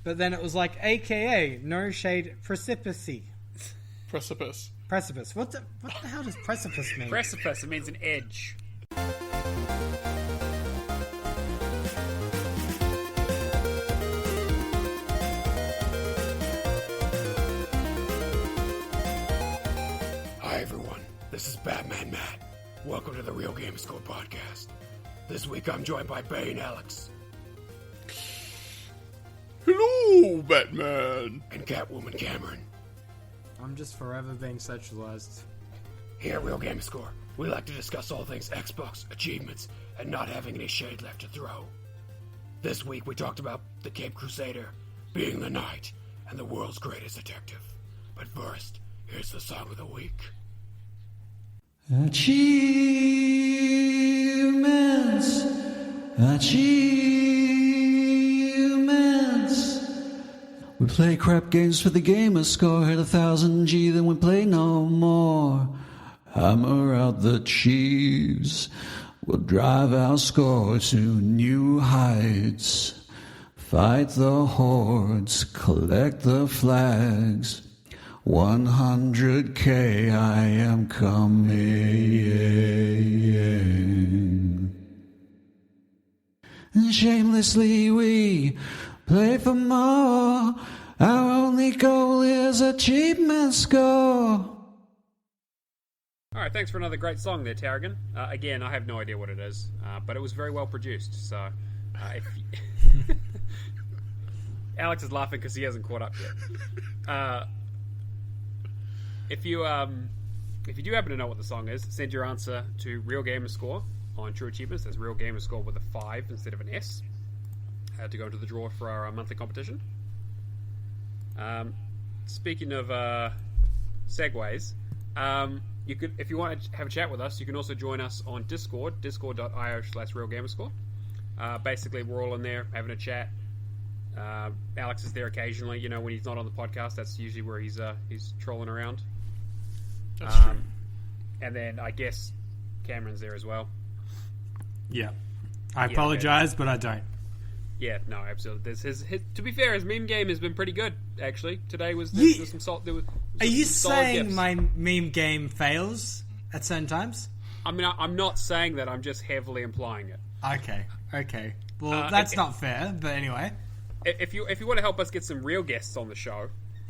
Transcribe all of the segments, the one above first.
but then it was like AKA no shade precipice. Precipice. Precipice. What the hell does precipice mean? Precipice. It means an edge. Hi everyone, this is Batman Matt. Welcome to the Real Gamerscore podcast. This week I'm joined by Bay and Alex. Hello, Batman. And Catwoman Cameron. I'm just forever being sexualized. Here at Real Gamerscore, we like to discuss all things Xbox, achievements, and not having any shade left to throw. This week we talked about the Cape Crusader, being the knight, and the world's greatest detective. But first, here's the song of the week. Achievements. We play crap games for the Gamerscore, hit 1000 G, then we play no more. Hammer out the Chiefs, we'll drive our score to new heights. Fight the hordes, collect the flags. 100K, I am coming. Shamelessly we play for more. Our only goal is achievement score. Alright, thanks for another great song there, Tarragon. Again, I have no idea what it is, but it was very well produced, so... Alex is laughing because he hasn't caught up yet. If you do happen to know what the song is, send your answer to Real Gamerscore on True Achievements. That's Real Gamerscore with a 5 instead of an S. To go into the draw for our monthly competition. Speaking of segues, you could, if you want to have a chat with us, you can also join us on Discord, discord.io/realgamerscore. Basically, we're all in there having a chat. Alex is there occasionally. You know, when he's not on the podcast, that's usually where he's trolling around. That's true. And then I guess Cameron's there as well. Yeah. I apologize, but I don't. Yeah, no, absolutely. To be fair, his meme game has been pretty good, actually. Today was some salt. Are you saying my meme game fails at certain times? I mean, I'm not saying that. I'm just heavily implying it. Okay. Well, that's not fair, but anyway. If you want to help us get some real guests on the show,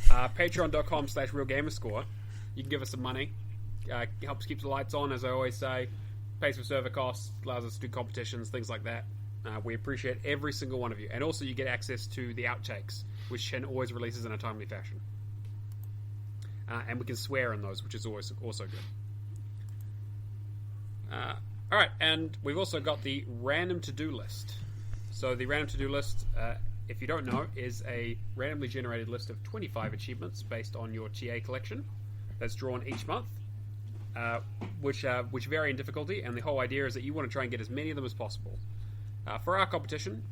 patreon.com/realgamerscore. You can give us some money. Helps keep the lights on, as I always say. Pays for server costs, allows us to do competitions, things like that. We appreciate every single one of you. And also you get access to the outtakes, which Shen always releases in a timely fashion. And we can swear in those, which is always also good. Alright, and we've also got the random to-do list. So the random to-do list, if you don't know, is a randomly generated list of 25 achievements based on your TA collection that's drawn each month, which vary in difficulty, and the whole idea is that you want to try and get as many of them as possible. For our competition,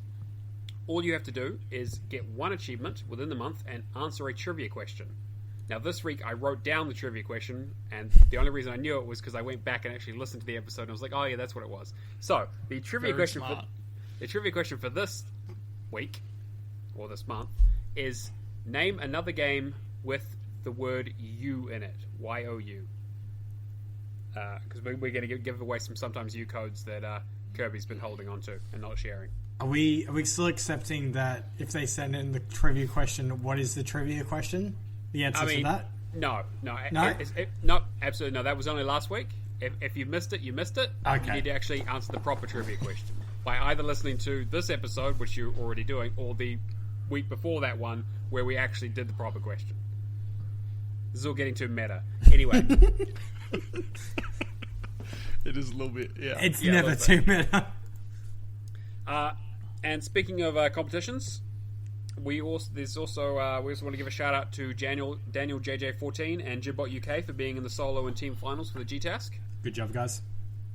all you have to do is get one achievement within the month and answer a trivia question. Now, this week I wrote down the trivia question, and the only reason I knew it was because I went back and actually listened to the episode, and I was like, oh yeah, that's what it was. So, the trivia question for this week, or this month, is name another game with the word you in it. Y-O-U. Because we're going to give away some sometimes you codes that Kirby's been holding on to and not sharing. Are we still accepting that if they send in the trivia question, what is the trivia question? The answer to that? No, absolutely no. That was only last week. If you missed it, you missed it. Okay. You need to actually answer the proper trivia question by either listening to this episode, which you're already doing, or the week before that one where we actually did the proper question. This is all getting too meta. Anyway. It is a little bit, yeah. It's never too meta. And speaking of competitions, we also want to give a shout out to Daniel JJ14 and Jibbot UK for being in the solo and team finals for the G-Task. Good job, guys.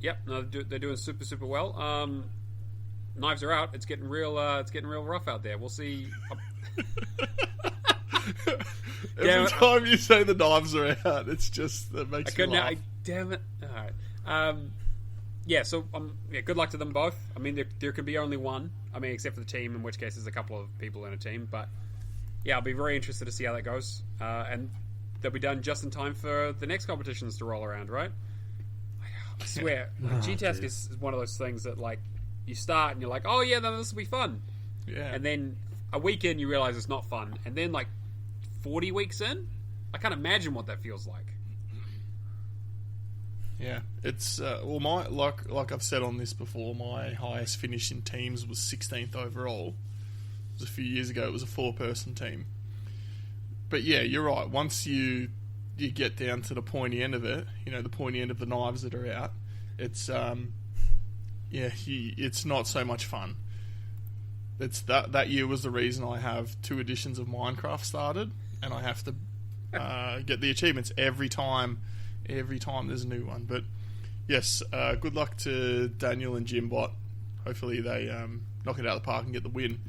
Yep, no, they're doing super well. Knives are out. It's getting real rough out there. We'll see. Every time you say the knives are out, it's just that makes me laugh. Damn it! All right. Good luck to them both. I mean, there could be only one. I mean, except for the team, in which case there's a couple of people in a team. But yeah, I'll be very interested to see how that goes. And they'll be done just in time for the next competitions to roll around, right? I swear, G-Task is one of those things that, like, you start and you're like, oh yeah, then this will be fun. Yeah. And then a week in, you realize it's not fun. And then, like, 40 weeks in, I can't imagine what that feels like. Yeah, it's well, my like I've said on this before, my highest finish in teams was 16th overall. It was a few years ago. It was a 4-person team. But yeah, you're right. Once you get down to the pointy end of it, the pointy end of the knives that are out, it's it's not so much fun. It's that year was the reason I have 2 editions of Minecraft started, and I have to get the achievements every time there's a new one. But yes, good luck to Daniel and Jimbot. Hopefully they knock it out of the park and get the win.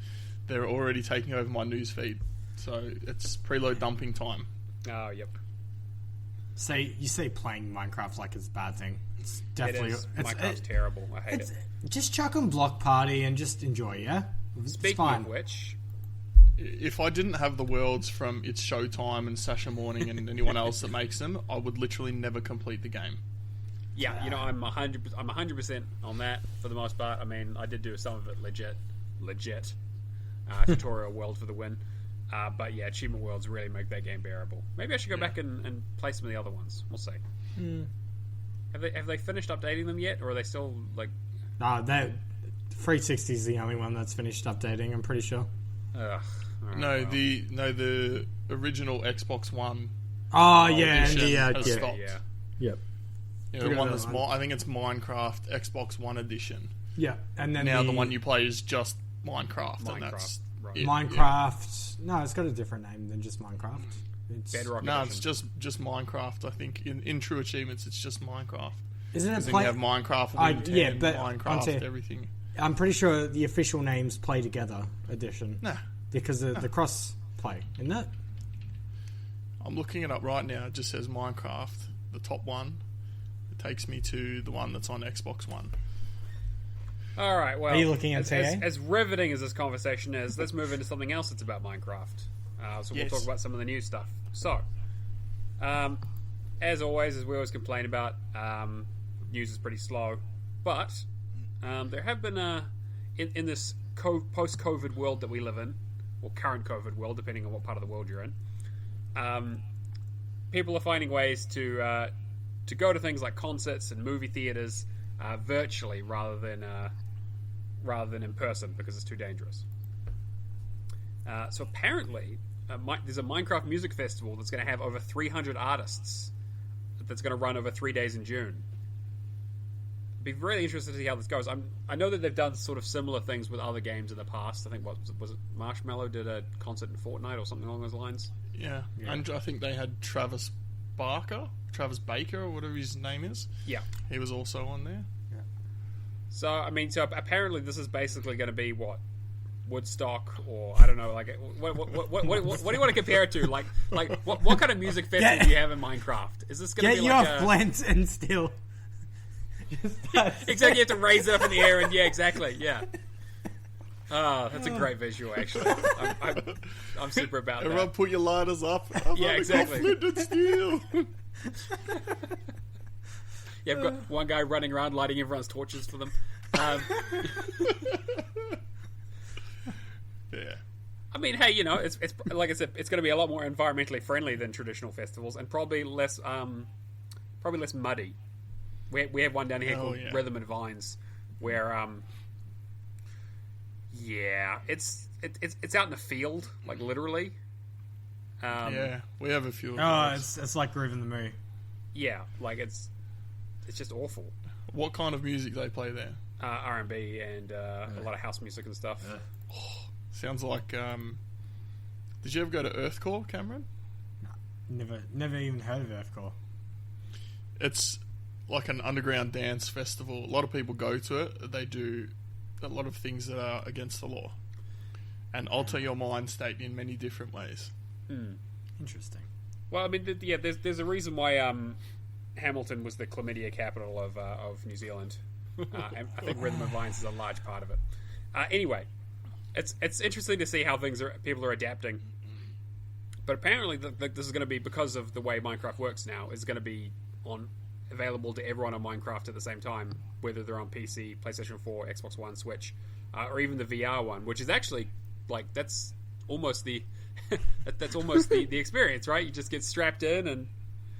They're already taking over my news feed, so it's preload dumping time. Oh, yep. You say playing Minecraft like it's a bad thing. It's definitely Minecraft's terrible. I hate it. Just chuck on Block Party and just enjoy. Yeah. Speaking of which, if I didn't have the worlds from It's Showtime and Sasha Morning and anyone else that makes them, I would literally never complete the game. yeah, I'm 100% on that for the most part. I mean, I did do some of it legit tutorial world for the win. But yeah, achievement worlds really make that game bearable. Maybe I should go back and play some of the other ones. We'll see. Have they finished updating them yet, or are they still like? No, that 360 is the only one that's finished updating. I'm pretty sure. Ugh. The original Xbox One. Oh yeah, and has stopped. Yep. Yeah, the one that's I think it's Minecraft Xbox One edition. Yeah, and then now the one you play is just Minecraft. And that's right. Minecraft. Yeah. No, it's got a different name than just Minecraft. It's Bedrock. No, it's just Minecraft. I think in True Achievements, it's just Minecraft. Isn't it? Then you have Minecraft, Win 10, yeah, but Minecraft, everything. I'm pretty sure the official name's Play Together Edition. Nah. Because of the cross play, isn't it? I'm looking it up right now. It just says Minecraft, the top one. It takes me to the one that's on Xbox One. All right. Well, are you looking at as riveting as this conversation is, let's move into something else that's about Minecraft. We'll talk about some of the new stuff. So, as always, as we always complain about, news is pretty slow. But there have been in this post-COVID world that we live in, or current COVID world, depending on what part of the world you're in, people are finding ways to go to things like concerts and movie theaters virtually rather than in person because it's too dangerous. So apparently, there's a Minecraft music festival that's going to have over 300 artists that's going to run over 3 days in June. Be really interested to see how this goes. I know that they've done sort of similar things with other games in the past. I think was it Marshmallow did a concert in Fortnite or something along those lines. Yeah. And I think they had Travis Baker, or whatever his name is. Yeah, he was also on there. Yeah. So apparently this is basically going to be what Woodstock, or I don't know, like what do you want to compare it to? Like what kind of music festival do you have in Minecraft? Is this going to be like your flint and steel? Exactly, you have to raise it up in the air, and exactly. Oh, that's a great visual, actually. I'm super about Everyone that. put your lighters up. Exactly. Flint and steel. I've got one guy running around lighting everyone's torches for them. Yeah. I mean, hey, it's like I said, it's going to be a lot more environmentally friendly than traditional festivals, and probably less muddy. We have one down here called Rhythm and Vines, where it's out in the field, like literally. We have a few. It's like Groove in the Moo. Yeah, like it's just awful. What kind of music they play there? R&B and a lot of house music and stuff. Sounds like. Did you ever go to Earthcore, Cameron? No, never even heard of Earthcore. It's like an underground dance festival. A lot of people go to it. They do a lot of things that are against the law and alter your mind state in many different ways. Interesting. Well, I mean, there's a reason why Hamilton was the chlamydia capital of New Zealand. And I think Rhythm and Vines is a large part of it. Anyway, it's interesting to see how people are adapting. But apparently, this is going to be, because of the way Minecraft works now, is going to be available to everyone on Minecraft at the same time, whether they're on PC, PlayStation 4, Xbox One, Switch, or even the VR one, which is actually that's almost the that's almost the experience, right? You just get strapped in, and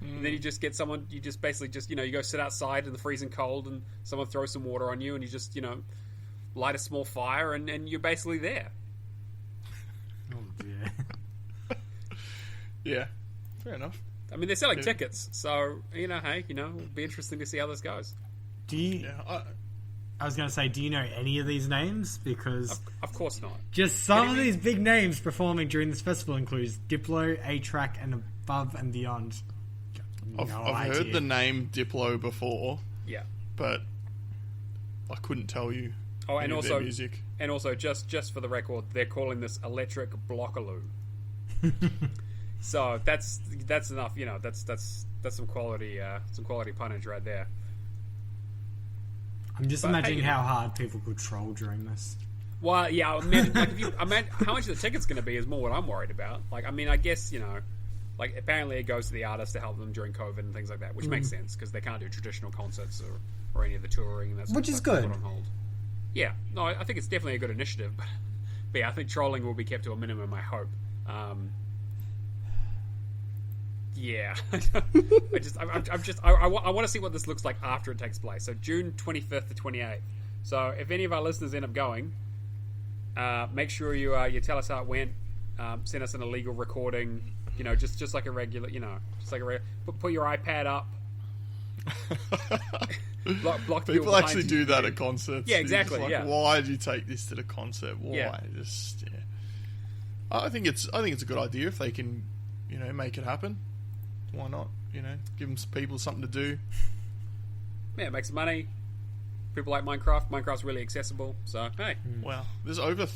then you just get someone. You just basically just you go sit outside in the freezing cold, and someone throws some water on you, and you just light a small fire, and you're basically there. Oh dear. Yeah, fair enough. I mean, they're selling tickets, so hey, it'll be interesting to see how this goes. Do you? Yeah, I was going to say, do you know any of these names? Because Of course not. just some of these big names performing during this festival includes Diplo, A-Track, and Above and Beyond. I've heard the name Diplo before, Yeah. but I couldn't tell you. Oh, and any of also, their music. and also, just for the record, they're calling this Electric Blockaloo. So that's enough. That's some quality punnage right there. I'm just But, imagining hey, how hard people could troll during this. Well, yeah, how much the ticket's going to be is more what I'm worried about. I guess apparently it goes to the artists to help them during COVID and things like that, which makes sense because they can't do traditional concerts or any of the touring and that sort Which of is stuff good. put on hold. Yeah, no, I think it's definitely a good initiative, but yeah, I think trolling will be kept to a minimum. I hope. Yeah, I want to see what this looks like after it takes place. So June 25th to 28th. So if any of our listeners end up going, make sure you tell us how it went. Send us an illegal recording. Just like a regular. Put your iPad up. block the People actually do that at concerts. Yeah, exactly. Like, why did you take this to the concert? Why? Yeah. I think it's a good idea if they can, make it happen. Why not? Give them people something to do. Yeah, make some money. People like Minecraft. Minecraft's really accessible. So hey, Wow, there's over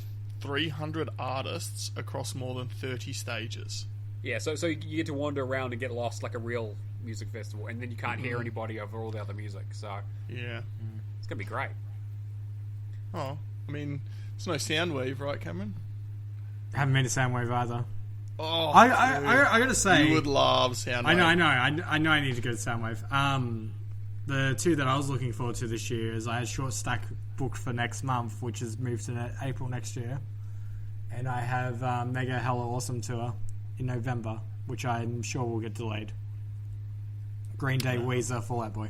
300 artists across more than 30 stages. yeah. So you get to wander around and get lost like a real music festival, and then you can't hear anybody over all the other music. So Yeah. it's gonna be great. Oh, I mean, it's no Soundwave, right, Cameron? I haven't been to Soundwave either. Oh, I gotta say, you would love Soundwave. I know I need to go to Soundwave. The two that I was looking forward to this year is I had Short Stack booked for next month, which is moved to April next year, and I have Mega Hella Awesome Tour in November, which I'm sure will get delayed. Green Day, Weezer, Fall Out Boy.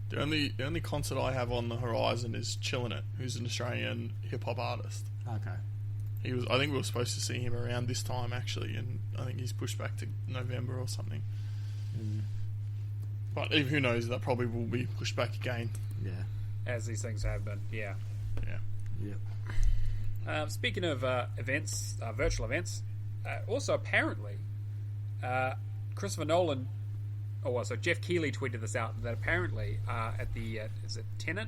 The only concert I have on the horizon is Chillin' It, who's an Australian hip hop artist. Okay. I think we were supposed to see him around this time actually, and I think he's pushed back to November or something. But who knows? That probably will be pushed back again. Yeah. As these things have been. Yeah. Yeah. Yep. Speaking of events, virtual events, also apparently, Christopher Nolan. So Jeff Keighley tweeted this out that apparently at the is it Tenet?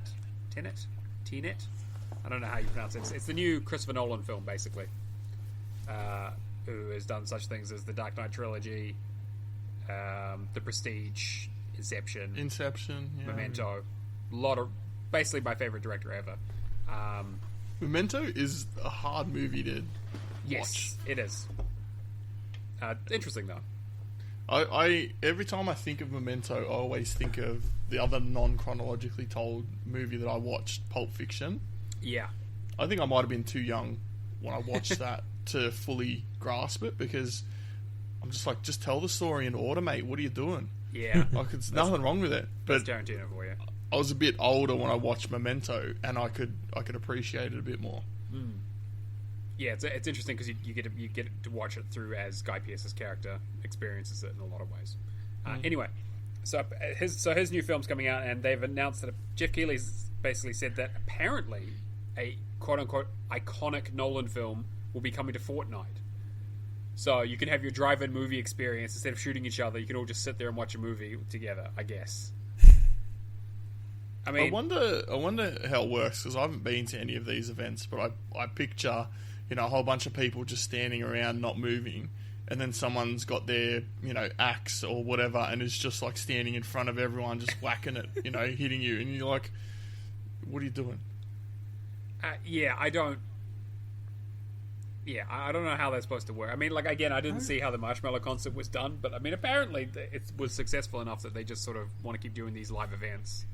I don't know how you pronounce it. It's the new Christopher Nolan film, basically, who has done such things as the Dark Knight trilogy, The Prestige, Inception, Yeah. Memento. Basically my favorite director ever. Memento is a hard movie to Yes, watch. it is. Interesting though. I every time I think of Memento, I always think of the other non-chronologically told movie that I watched, Pulp Fiction. Yeah. I think I might have been too young when I watched that to fully grasp it, because I'm just like, just tell the story in order, mate. What are you doing? Yeah. Like, it's nothing wrong with it. That's But Tarantino for you. I was a bit older when I watched Memento, and I could appreciate it a bit more. Yeah, it's interesting because you get to watch it through as Guy Pearce's character experiences it in a lot of ways. Anyway, so his new film's coming out, and they've announced that Jeff Keighley's basically said that apparently a quote unquote iconic Nolan film will be coming to Fortnite. So you can have your drive-in movie experience instead of shooting each other. You can all just sit there and watch a movie together, I guess. I mean, I wonder how it works, because I haven't been to any of these events, but I picture, a whole bunch of people just standing around not moving, and then someone's got their, axe or whatever, and is just like standing in front of everyone, just whacking it, hitting you, and you're like, what are you doing? yeah, I don't. Yeah, I don't know how that's supposed to work. I mean, like, again, I didn't see how the Marshmallow concert was done, but I mean, apparently it was successful enough that they just sort of want to keep doing these live events.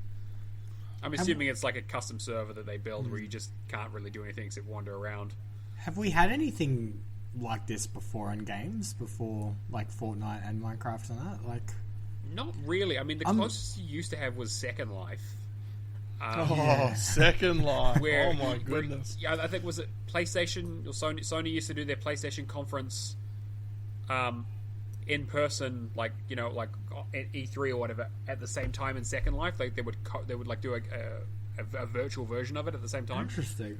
I'm assuming it's like a custom server that they build where you just can't really do anything except wander around. Have we had anything like this before in games? Before, like, Fortnite and Minecraft and that? Like, not really. I mean, the closest you used to have was Second Life. Second Life. Where, oh my goodness. Yeah, I think was it PlayStation or Sony used to do their PlayStation conference in person, like, you know, like at E3 or whatever, at the same time in Second Life. Like they would like do a virtual version of it at the same time. interesting.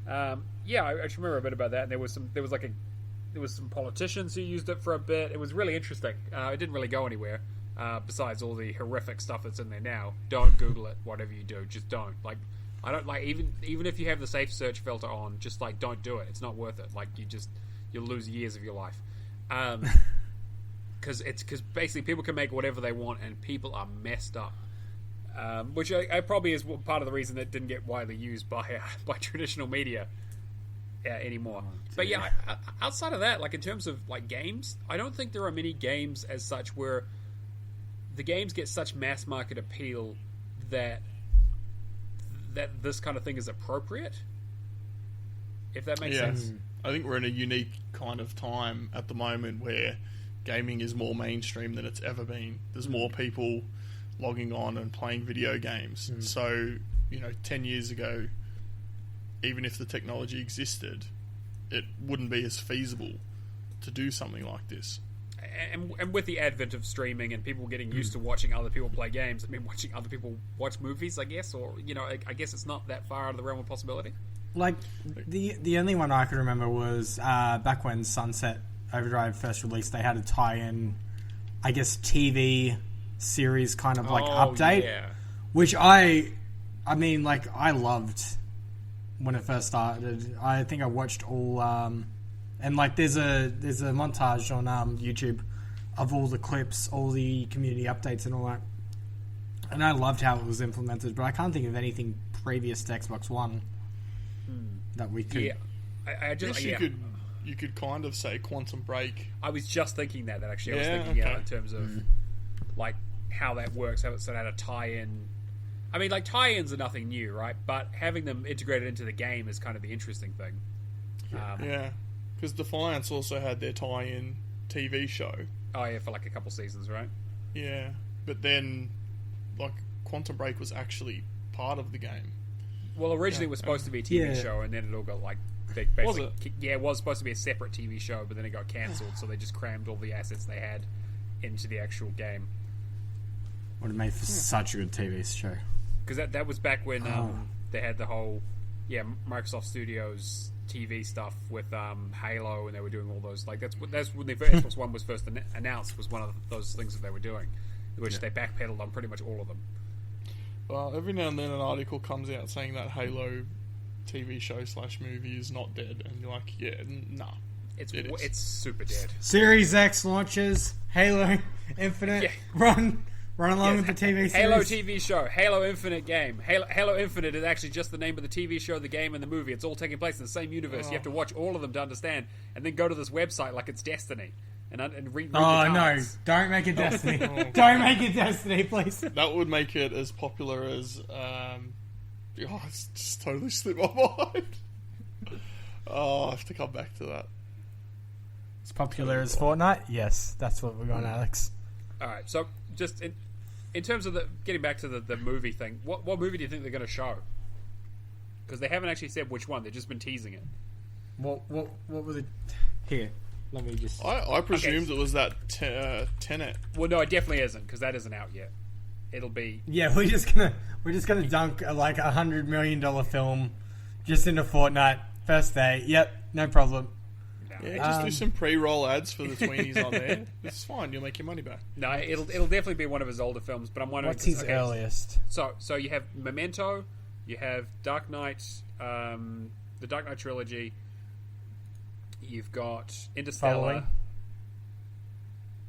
Yeah, I actually remember a bit about that. And there was some politicians who used it for a bit. It was really interesting. It didn't really go anywhere. Besides all the horrific stuff that's in there now. Don't Google it. Whatever you do, just don't. Like, I don't like even if you have the safe search filter on, just like don't do it. It's not worth it. Like you'll lose years of your life. Because basically people can make whatever they want and people are messed up. Which I probably is part of the reason that didn't get widely used by traditional media anymore. But yeah, outside of that, like in terms of like games, I don't think there are many games as such where the games get such mass market appeal that this kind of thing is appropriate. If that makes sense. I think we're in a unique kind of time at the moment where gaming is more mainstream than it's ever been. There's more people logging on and playing video games. So, 10 years ago, even if the technology existed, it wouldn't be as feasible to do something like this. And with the advent of streaming and people getting used to watching other people play games, I mean, watching other people watch movies, I guess, or, I guess it's not that far out of the realm of possibility. Like, the only one I could remember was back when Sunset Overdrive first released, they had a tie-in, I guess, TV series kind of, like, update. Yeah. Which I mean, like, I loved when it first started. I think I watched all... and like there's a montage on YouTube of all the clips, all the community updates and all that. And I loved how it was implemented, but I can't think of anything previous to Xbox One that we could. Yeah, I just you could kind of say Quantum Break. I was just thinking that actually. I was thinking in terms of like how that works, how it's sort of a tie-in. I mean, like tie-ins are nothing new, right? But having them integrated into the game is kind of the interesting thing. Yeah. Because Defiance also had their tie-in TV show. Oh, yeah, for like a couple seasons, right? Yeah. But then, like, Quantum Break was actually part of the game. Well, originally it was supposed to be a TV show, and then it all got, like, basically... Was it? Yeah, it was supposed to be a separate TV show, but then it got cancelled, so they just crammed all the assets they had into the actual game. Would have made for such a good TV show. Because that was back when they had the whole, Microsoft Studios... TV stuff with Halo, and they were doing all those. Like that's when the Xbox One was first announced. Was one of those things that they were doing, which they backpedaled on pretty much all of them. Well, every now and then an article comes out saying that Halo TV show / movie is not dead, and you're like, nah, it's super dead. Series X launches, Halo Infinite, run along with the TV series. Halo TV show, Halo Infinite game. Halo Infinite is actually just the name of the TV show, the game, and the movie. It's all taking place in the same universe. You have to watch all of them to understand, and then go to this website like it's Destiny. And read the cards. No, don't make it Destiny. Don't make it Destiny, please. That would make it as popular as... it's just totally slipped my mind. I have to come back to that. As popular as Fortnite? Yes, that's what we're going, Alex. Alright, so just in terms of getting back to the movie thing, what movie do you think they're going to show? Because they haven't actually said which one, they've just been teasing it. What was it? Here, let me just... I presumed it was that Tenet. Well, no, it definitely isn't, because that isn't out yet. It'll be... Yeah, we're just gonna dunk like $100 million film just into Fortnite first day. Yep, no problem. Yeah, just do some pre-roll ads for the tweenies on there. It's fine. You'll make your money back. No, it'll definitely be one of his older films. But I'm wondering what's his earliest. So you have Memento, you have Dark Knight, the Dark Knight trilogy. You've got Interstellar,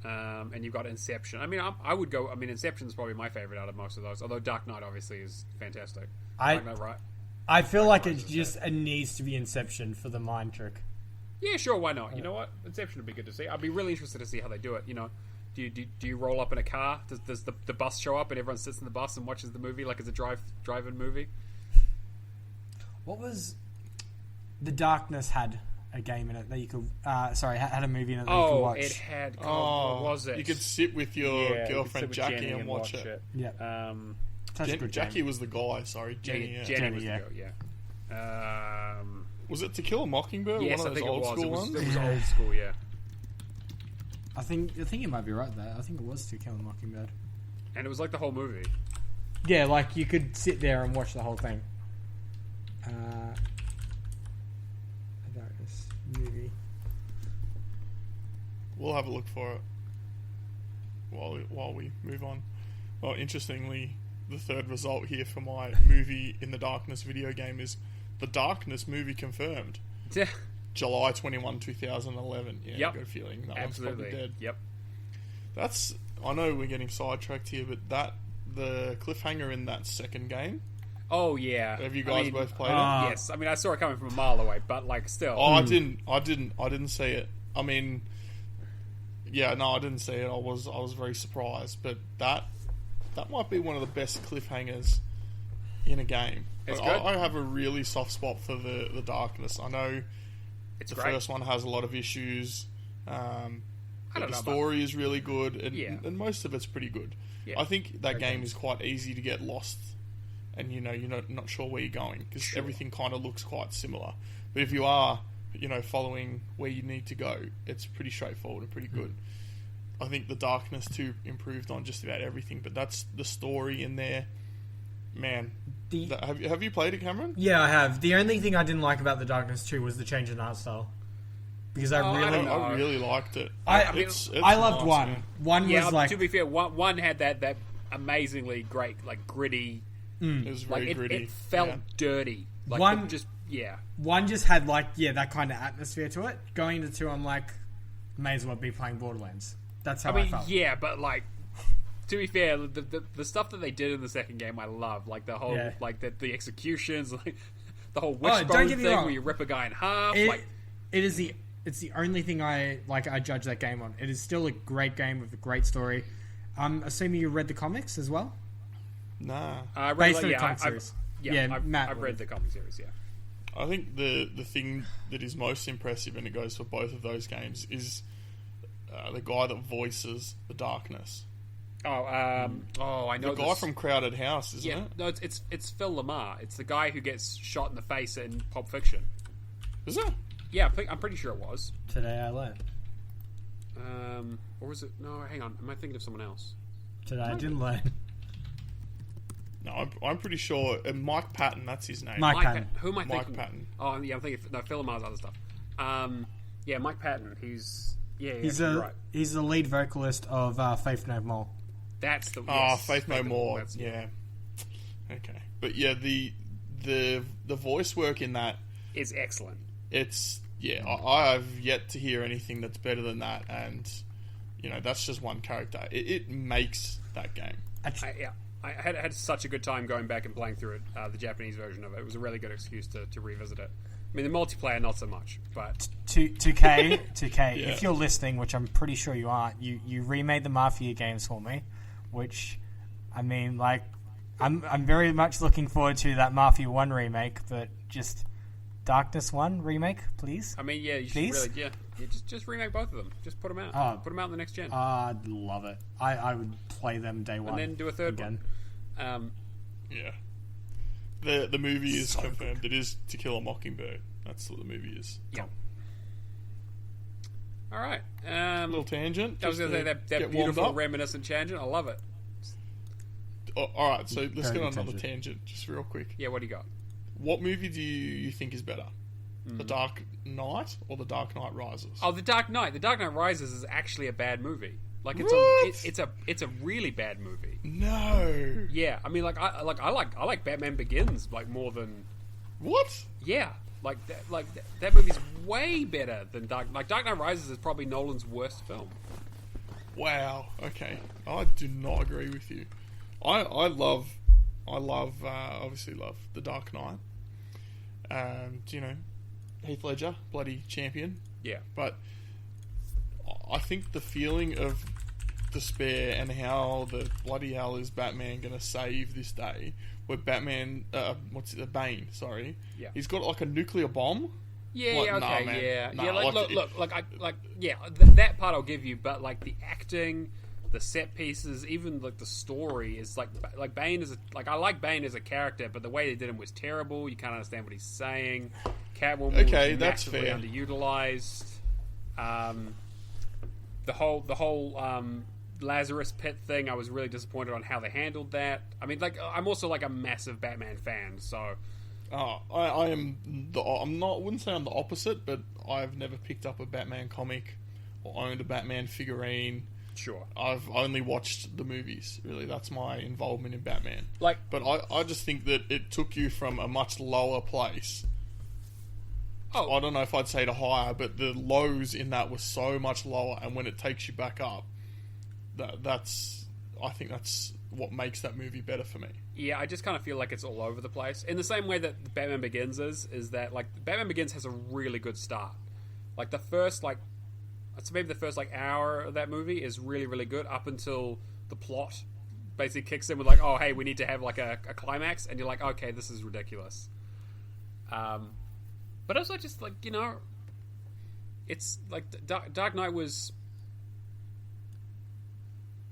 and you've got Inception. I mean, I would go. I mean, Inception is probably my favorite out of most of those. Although Dark Knight obviously is fantastic. Dark Knight, right? I feel like it needs to be Inception for the mind trick. Yeah, sure, why not? You know what? Inception would be good to see. I'd be really interested to see how they do it. You know, do you roll up in a car? Does the bus show up and everyone sits in the bus and watches the movie like it's a drive-in movie? What was The Darkness had a game in it that you could had a movie in it that you could watch. It had what was it? You could sit with your girlfriend Jackie Jenny and watch it. Yeah. Such a good Jackie game. was the guy, sorry. Jenny was Jenny, the girl, yeah. Was it To Kill a Mockingbird? Yes, One of I those think old it was. school It ones? was old school, yeah. I think you might be right there. I think it was To Kill a Mockingbird. And it was like the whole movie. Yeah, like you could sit there and watch the whole thing. Darkness movie. We'll have a look for it while we move on. Well, interestingly, the third result here for my movie in the Darkness video game is The Darkness movie confirmed. Yeah. July 21, 2011. Yeah, Yep. I've got a feeling that Absolutely. one's probably dead. Yep. I know we're getting sidetracked here, but the cliffhanger in that second game, Oh yeah. have you guys both played it? Yes. I mean, I saw it coming from a mile away, but like still. Oh, I didn't see it. I mean, yeah, no, I didn't see it. I was very surprised, but that might be one of the best cliffhangers in a game. It's But good. I have a really soft spot for the Darkness. I know It's the great. first one has a lot of issues. I But don't the know story is really good, and, Yeah. and most of it's pretty good. Yeah. I think that Okay. game is quite easy to get lost, and you're not sure where you're going because Sure. everything kind of looks quite similar. But if you are, following where you need to go, it's pretty straightforward and pretty good. I think the Darkness 2 improved on just about everything, but that's the story in there. Man, have you played it, Cameron? Yeah, I have. The only thing I didn't like about The Darkness 2 was the change in art style. Because I don't know. I really liked it. I loved nice, one. man. One Yeah. was like To be fair, one had that amazingly great, like gritty. It was Like very gritty. it felt yeah. dirty. Like One- just yeah. one just had that kind of atmosphere to it. Going into two, I'm like, may as well be playing Borderlands. That's how I, I mean, felt. yeah, but like, to be fair, the stuff that they did in the second game, I love. Like the whole, Yeah. like the executions, like the whole don't wishbone get me thing wrong. where you rip a guy in half. It's the only thing I judge that game on. It is still a great game with a great story. I'm assuming you read the comics as well. Nah. I read, Based on the comic I've, series. I've read would. the comic series. Yeah. I think the thing that is most impressive, and it goes for both of those games, is the guy that voices the Darkness. I know The guy this. from Crowded House, isn't Yeah, it? no, it's Phil Lamar. It's the guy who gets shot in the face in Pulp Fiction. Is it? Yeah, I'm pretty sure it was. Today I learned. Or was it? No, hang on. Am I thinking of someone else? Today I didn't learn. No, I'm pretty sure. Mike Patton, that's his name. Mike Patton. Who am I Mike thinking? Patton. Oh, yeah, I'm thinking. No, Phil Lamar's other stuff. Yeah, Mike Patton. He's He's you're right. he's the lead vocalist of Faith No More. That's the Faith No More. That's- Yeah. Okay, but yeah, the voice work in that, is excellent. it's I have yet to hear anything that's better than that, and that's just one character. It makes that game. I had such a good time going back and playing through it, the Japanese version of it. It was a really good excuse to revisit it. I mean, the multiplayer, not so much, but 2K, Yeah. if you're listening, which I'm pretty sure you aren't, you remade the Mafia games for me, which, I mean, like, I'm very much looking forward to that Mafia 1 remake, but just Darkness 1 remake, please? I mean, yeah, you should Please? really, just remake both of them. Just put them out. Oh. Put them out in the next gen, I'd love it. I would play them day one. and then do a third again. one. Yeah. The movie is confirmed. It is To Kill a Mockingbird. That's what the movie is. Yeah. All right. Little tangent. I was going to say just that get warmed beautiful up. reminiscent tangent. I love it. Oh, all right, so let's Very get on good another tangent, just real quick. Yeah. What do you got? What movie do you think is better? The Dark Knight or The Dark Knight Rises? Oh, The Dark Knight. The Dark Knight Rises is actually a bad movie. Like What? it's a really bad movie. No. Yeah, I mean, I like Batman Begins like more than What? yeah. That movie's way better than Dark Knight Rises is probably Nolan's worst film. Wow. Okay, I do not agree with you. I obviously love The Dark Knight. Heath Ledger, bloody champion. Yeah. But I think the feeling of despair and how the bloody hell is Batman going to save this day, where Batman, Bane, sorry, Yeah. he's got like a nuclear bomb. Yeah, Like, yeah, nah, okay, man. yeah, Nah, yeah. Like, like, that part I'll give you, but like the acting, the set pieces, even like the story is like Bane is I like Bane as a character, but the way they did him was terrible. You can't understand what he's saying. Catwoman Okay, was that's massively fair. underutilized. The whole Lazarus Pit thing, I was really disappointed on how they handled that. I mean, like, I'm also like a massive Batman fan, so. I am. Wouldn't say I'm the opposite, but I've never picked up a Batman comic or owned a Batman figurine. Sure. I've only watched the movies. Really, that's my involvement in Batman. Like, But I just think that it took you from a much lower place. oh, I don't know if I'd say to higher, but the lows in that were so much lower, and when it takes you back up, I think that's what makes that movie better for me. yeah, I just kind of feel like it's all over the place. In the same way that Batman Begins is that, like, Batman Begins has a really good start. Like, the first, like, I'd say maybe the first, like, hour of that movie is really, really good up until the plot basically kicks in with, like, oh, hey, we need to have, like, a climax, and you're like, okay, this is ridiculous. But also just, like, you know, it's, like, Dark Knight was...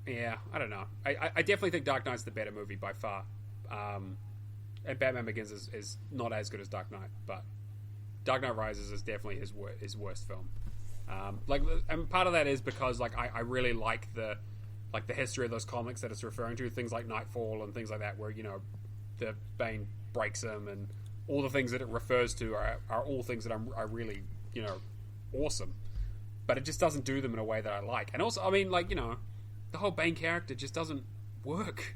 Yeah, I don't know. I definitely think Dark Knight's the better movie by far. And Batman Begins is not as good as Dark Knight, but Dark Knight Rises is definitely his worst film. And part of that is because like I really like the history of those comics that it's referring to, things like Nightfall and things like that, where, you know, the Bane breaks him and all the things that it refers to are all things that are really, you know, awesome. But it just doesn't do them in a way that I like. And also, I mean, like, you know, the whole Bane character just doesn't work.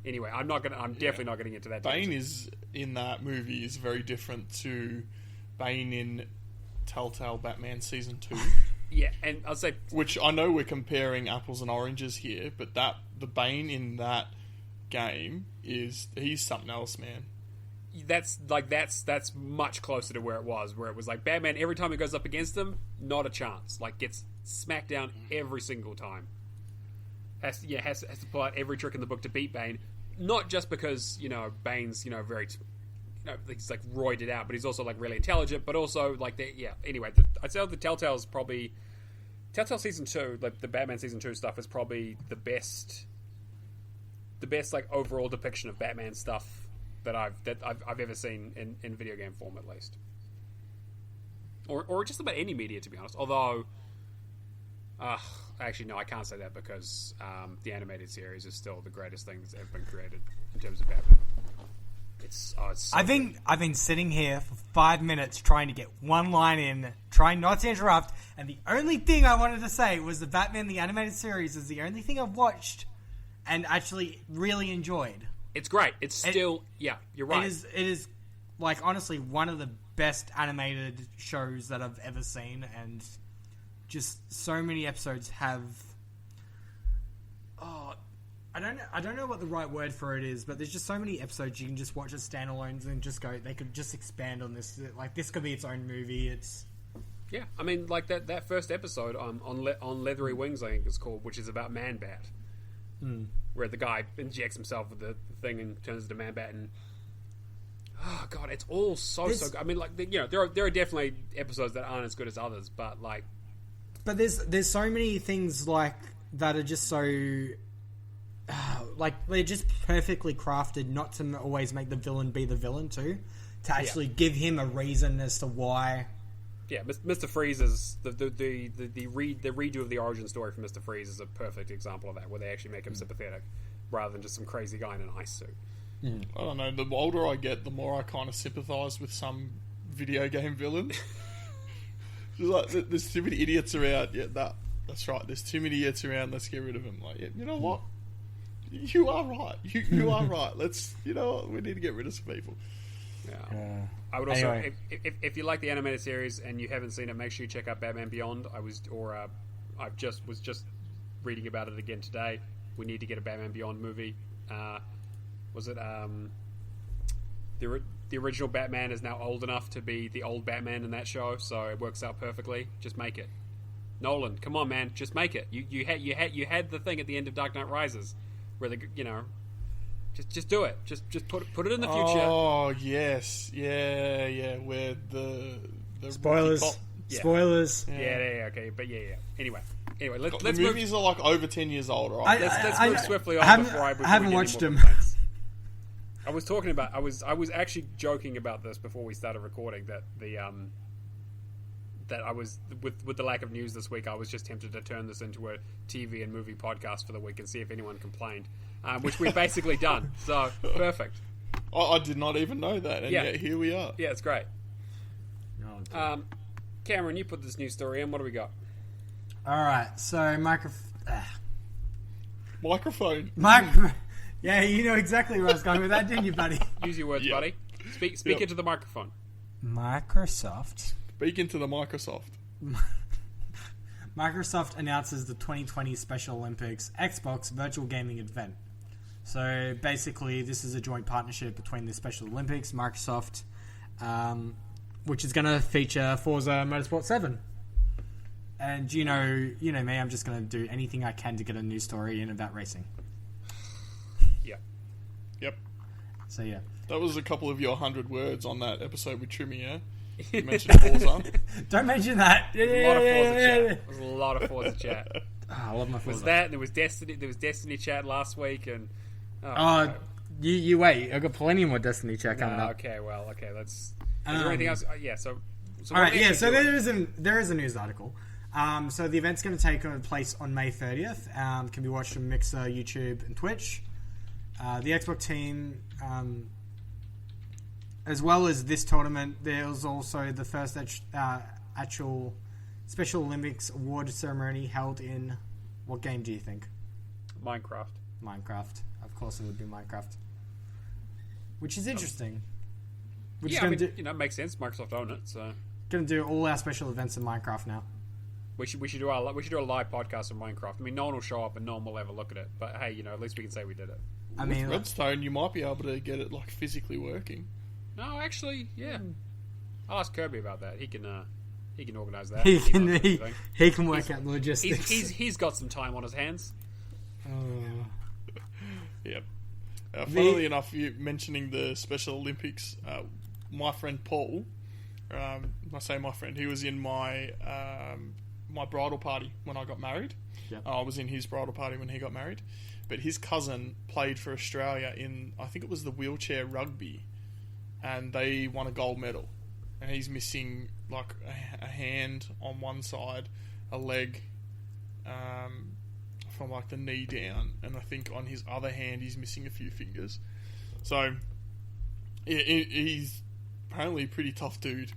Anyway, I'm definitely not getting into that. Bane is in that movie is very different to Bane in Telltale Batman Season 2. Yeah, and I'll say, Which I know we're comparing apples and oranges here, but the Bane in that game he's something else, man. that's much closer to where it was like Batman, every time he goes up against him, not a chance. Like, gets smacked down every single time. Has to pull out every trick in the book to beat Bane. Not just because, you know, Bane's, you know, very, you know, he's like roided out, but he's also like really intelligent. But also like Anyway, I'd say the Telltale Season 2, like the Batman Season 2 stuff, is probably the best like overall depiction of Batman stuff that I've ever seen in video game form, at least, or just about any media, to be honest. Although, actually, no, I can't say that because the animated series is still the greatest thing that's ever been created in terms of Batman. It's so I've been sitting here for 5 minutes trying to get one line in, trying not to interrupt, and the only thing I wanted to say was the Batman the Animated Series is the only thing I've watched and actually really enjoyed. It's great. It's still... Yeah, you're right. It is, like, honestly, one of the best animated shows that I've ever seen, and just so many episodes have... Oh, I don't know what the right word for it is, but there's just so many episodes you can just watch as standalones and just go, they could just expand on this. Like, this could be its own movie. It's... Yeah, I mean, like that first episode on Leathery Wings, I think it's called, which is about Man-Bat. Where the guy injects himself with the thing and turns into Man-Bat, and oh god, it's all so good. I mean, like, you know, there are definitely episodes that aren't as good as others, but there's so many things like that are just so like they're just perfectly crafted not to always make the villain be the villain too, to actually give him a reason as to why. Yeah, Mr. Freeze is the redo of the origin story for Mr. Freeze is a perfect example of that, where they actually make him sympathetic rather than just some crazy guy in an ice suit. I don't know. The older I get, the more I kind of sympathise with some video game villains. Like, there's too many idiots around. Yeah, that's right. There's too many idiots around. Let's get rid of them. Like, yeah, you know what? You are right. You are right. Let's. You know what? We need to get rid of some people. Yeah. I would also, anyway. if you like the animated series and you haven't seen it, make sure you check out Batman Beyond. I was just reading about it again today. We need to get a Batman Beyond movie. Was it the original Batman is now old enough to be the old Batman in that show, so it works out perfectly. Just make it. Nolan, come on, man, just make it. You had the thing at the end of Dark Knight Rises, where just do it. Just put it in the future. Oh yes, yeah. Where the Spoilers. Spoilers. Yeah. Okay, but yeah. Anyway, let's the movies are like over 10 years old, right? Let's move swiftly on before I haven't watched them. I was talking about. I was actually joking about this before we started recording that that I was with the lack of news this week. I was just tempted to turn this into a TV and movie podcast for the week and see if anyone complained, which we've basically done. So perfect. I did not even know that, and yet here we are. Yeah, it's great. Cameron, you put this news story in. What do we got? All right, so Microphone. Yeah, you know exactly where I was going with that, didn't you, buddy? Use your words, buddy. Speak into the microphone. Microsoft. Speak into the Microsoft. Microsoft announces the 2020 Special Olympics Xbox virtual gaming event. So basically, this is a joint partnership between the Special Olympics, Microsoft, which is going to feature Forza Motorsport 7. And you know me, I'm just going to do anything I can to get a news story in about racing. Yep. So yeah. That was a couple of your 100 words on that episode with Trimmy, yeah? You mentioned Forza. Don't mention that. There was a lot of Forza chat. Oh, I love my Forza. Was that? There was Destiny chat last week, and you wait. I've got plenty more Destiny chat coming up. Okay, let's. Is there anything else? Yeah. So all right. Yeah. So there is a news article. So the event's going to take place on May 30th. Can be watched on Mixer, YouTube, and Twitch. The Xbox team, as well as this tournament, there's also the first actual Special Olympics award ceremony held in... What game do you think? Minecraft. Of course it would be Minecraft. Which is interesting. It makes sense. Microsoft own it, so... Going to do all our special events in Minecraft now. We should do a live podcast of Minecraft. I mean, no one will show up and no one will ever look at it. But hey, at least we can say we did it. I mean, with Redstone, you might be able to get it like physically working. No, actually, yeah. I'll ask Kirby about that. He can organise that. He can work out the logistics. He's got some time on his hands. Yep. Funnily enough, you mentioning the Special Olympics, my friend Paul. I say my friend. He was in my my bridal party when I got married. Yep. I was in his bridal party when he got married. But his cousin played for Australia in, I think it was the wheelchair rugby, and they won a gold medal. And he's missing like a hand on one side, a leg from like the knee down, and I think on his other hand he's missing a few fingers. So he's apparently a pretty tough dude.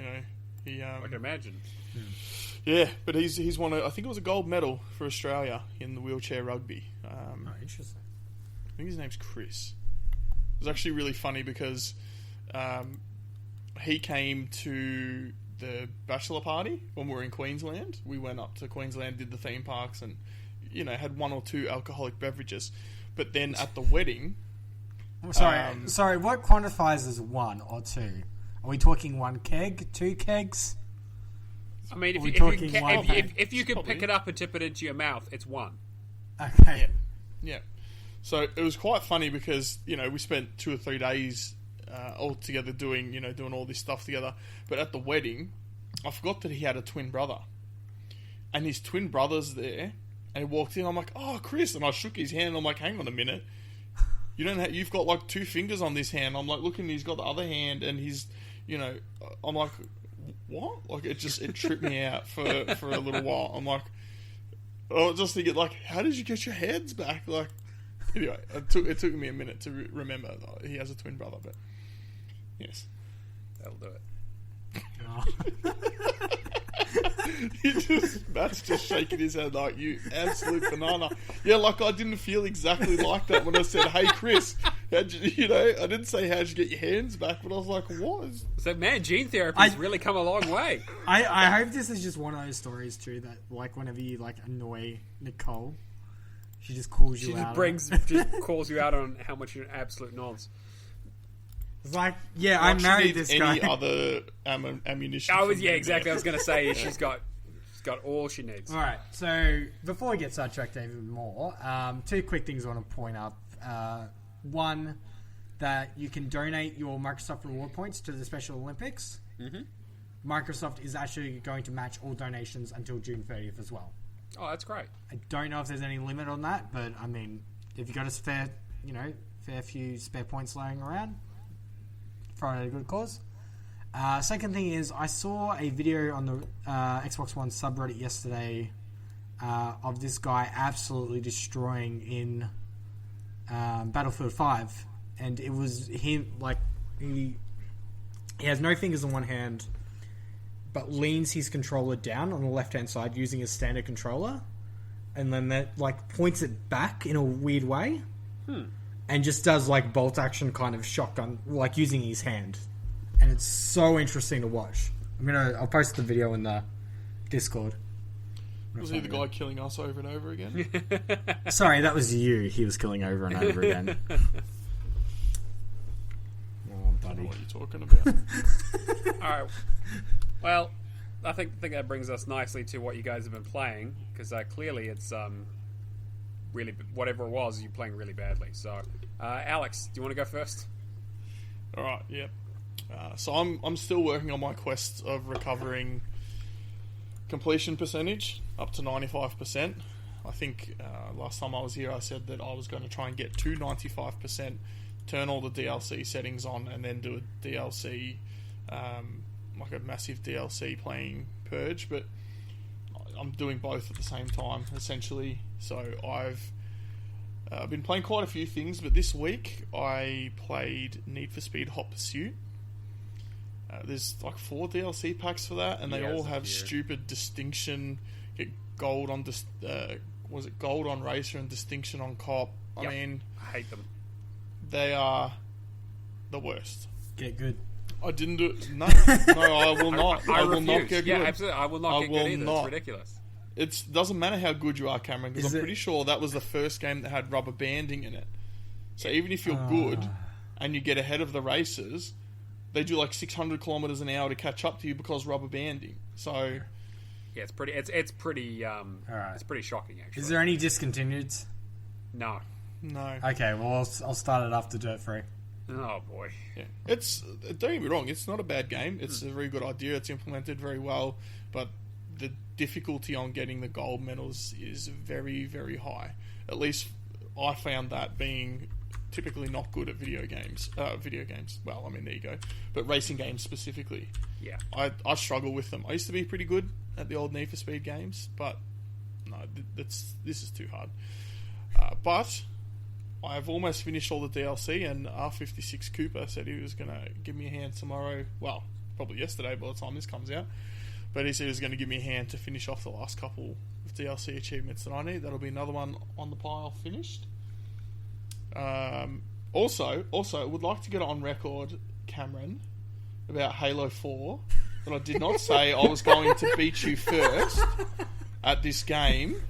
I can imagine. Yeah, but he's won I think it was a gold medal for Australia in the wheelchair rugby. Interesting. I think his name's Chris. It was actually really funny because he came to the bachelor party when we were in Queensland. We went up to Queensland, did the theme parks, and had one or two alcoholic beverages. But then at the wedding, sorry, what quantifies as one or two? Are we talking one keg, two kegs? I mean, if you can pick it up and tip it into your mouth, it's one. Okay. Yeah. So it was quite funny because we spent 2 or 3 days all together doing all this stuff together. But at the wedding, I forgot that he had a twin brother, and his twin brother's there. And he walked in. I'm like, "Oh, Chris!" And I shook his hand. I'm like, "Hang on a minute, you've got like 2 fingers on this hand." I'm like, looking, he's got the other hand, and he's, I'm like, what? Like it tripped me out for a little while. I'm like, I was just thinking, like, how did you get your hands back? Like, anyway, it took me a minute to remember that he has a twin brother, but yes, that'll do it. Matt's just shaking his head like, you absolute banana. Yeah, like I didn't feel exactly like that when I said, "Hey, Chris, how'd you, I didn't say how'd you get your hands back," but I was like, what? So, man, gene therapy's really come a long way. I hope this is just one of those stories too that, like, whenever you annoy Nicole, she just calls you out. Just calls you out on how much you're an absolute nonce. It's like, yeah, I married this guy. Any other ammunition? Exactly. I was going to say she's got all she needs. All right. So before we get sidetracked even more, two quick things I want to point up. One, that you can donate your Microsoft reward points to the Special Olympics. Mm-hmm. Microsoft is actually going to match all donations until June 30th as well. Oh, that's great. I don't know if there's any limit on that, but I mean, if you got a fair few spare points lying around, throw it at a good cause. Second thing is, I saw a video on the Xbox One subreddit yesterday of this guy absolutely destroying in Battlefield 5, and it was him, like, he has no fingers on one hand, but leans his controller down on the left-hand side using his standard controller, and then that, like, points it back in a weird way, and just does, like, bolt action kind of shotgun, like, using his hand. And it's so interesting to watch. I'll post the video in the Discord. Was he the guy killing us over and over again? Sorry, that was you. He was killing over and over again. Oh, I don't buddy. know what you're talking about. All right. Well, I think that brings us nicely to what you guys have been playing, because clearly it's really, whatever it was, you're playing really badly. So, Alex, do you want to go first? All right. Yep. So I'm still working on my quest of recovering completion percentage up to 95%. I think last time I was here, I said that I was going to try and get to 95%, turn all the DLC settings on, and then do a DLC, like a massive DLC playing Purge. But I'm doing both at the same time, essentially. So I've been playing quite a few things, but this week I played Need for Speed Hot Pursuit. There's like 4 DLC packs for that, and they all have stupid distinction. Get gold on was it gold on racer and distinction on cop? I mean, I hate them. They are the worst. Get good. I didn't do it. No, I will not. I will not get good. Yeah, absolutely. I will not get good either. Not. It's ridiculous. It doesn't matter how good you are, Cameron, because I'm pretty sure that was the first game that had rubber banding in it. So even if you're good and you get ahead of the racers, they do like 600 kilometers an hour to catch up to you because rubber banding. So yeah, it's pretty. It's pretty. It's pretty shocking, actually. Is there any discontinued? No. Okay, well I'll start it after Dirt Free. Oh boy. Yeah. Don't get me wrong. It's not a bad game. It's a very good idea. It's implemented very well, but the difficulty on getting the gold medals is very, very high. At least I found that being typically not good at video games. Well, I mean, there you go. But racing games specifically. Yeah. I struggle with them. I used to be pretty good at the old Need for Speed games, but no, this is too hard. But I've almost finished all the DLC, and R56 Cooper said he was going to give me a hand tomorrow. Well, probably yesterday by the time this comes out. But he said he was going to give me a hand to finish off the last couple of DLC achievements that I need. That'll be another one on the pile finished. Also, I would like to get on record, Cameron, about Halo 4, that I did not say I was going to beat you first at this game.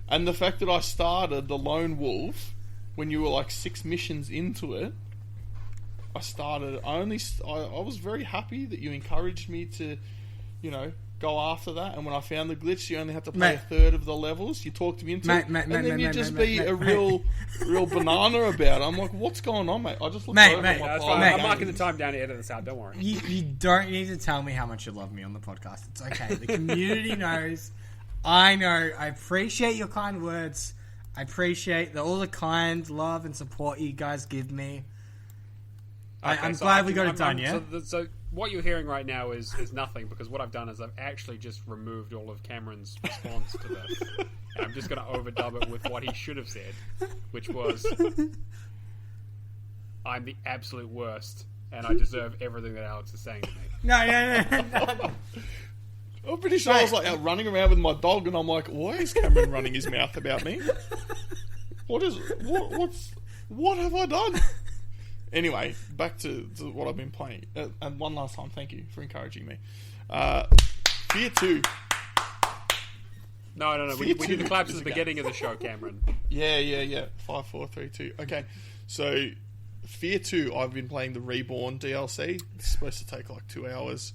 And the fact that I started the Lone Wolf when you were like 6 missions into it. I was very happy that you encouraged me to, go after that. And when I found the glitch, you only had to play a third of the levels. You talked me into it, and then you just be a real banana about it. I'm like, what's going on, mate? I just looked over my that's pile. fine. I'm marking the time down to edit this out. Don't worry. You don't need to tell me how much you love me on the podcast. It's okay. The community knows. I know. I appreciate your kind words. I appreciate all the kind love and support you guys give me. Okay, I'm glad we got it done, yeah? So what you're hearing right now is nothing, because what I've done is I've actually just removed all of Cameron's response to this. And I'm just going to overdub it with what he should have said, which was, I'm the absolute worst, and I deserve everything that Alex is saying to me. No. I'm pretty sure I was like out running around with my dog, and I'm like, why is Cameron running his mouth about me? What have I done? Anyway, back to what I've been playing. And one last time, thank you for encouraging me. Fear 2. No. We do the claps at the beginning of the show, Cameron. Yeah. 5, 4, 3, 2. Okay, so Fear 2, I've been playing the Reborn DLC. It's supposed to take like 2 hours.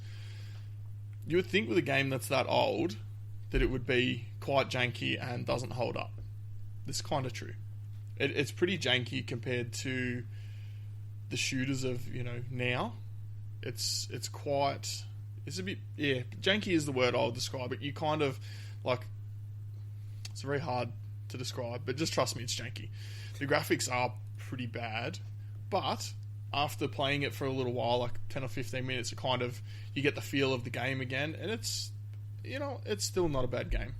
You would think with a game that's that old that it would be quite janky and doesn't hold up. This is kind of true. It's pretty janky compared to the shooters of, now. It's a bit, janky is the word I'll describe it. You kind of, like, it's very hard to describe, but just trust me, it's janky. The graphics are pretty bad, but after playing it for a little while, like 10 or 15 minutes, you get the feel of the game again, and it's still not a bad game.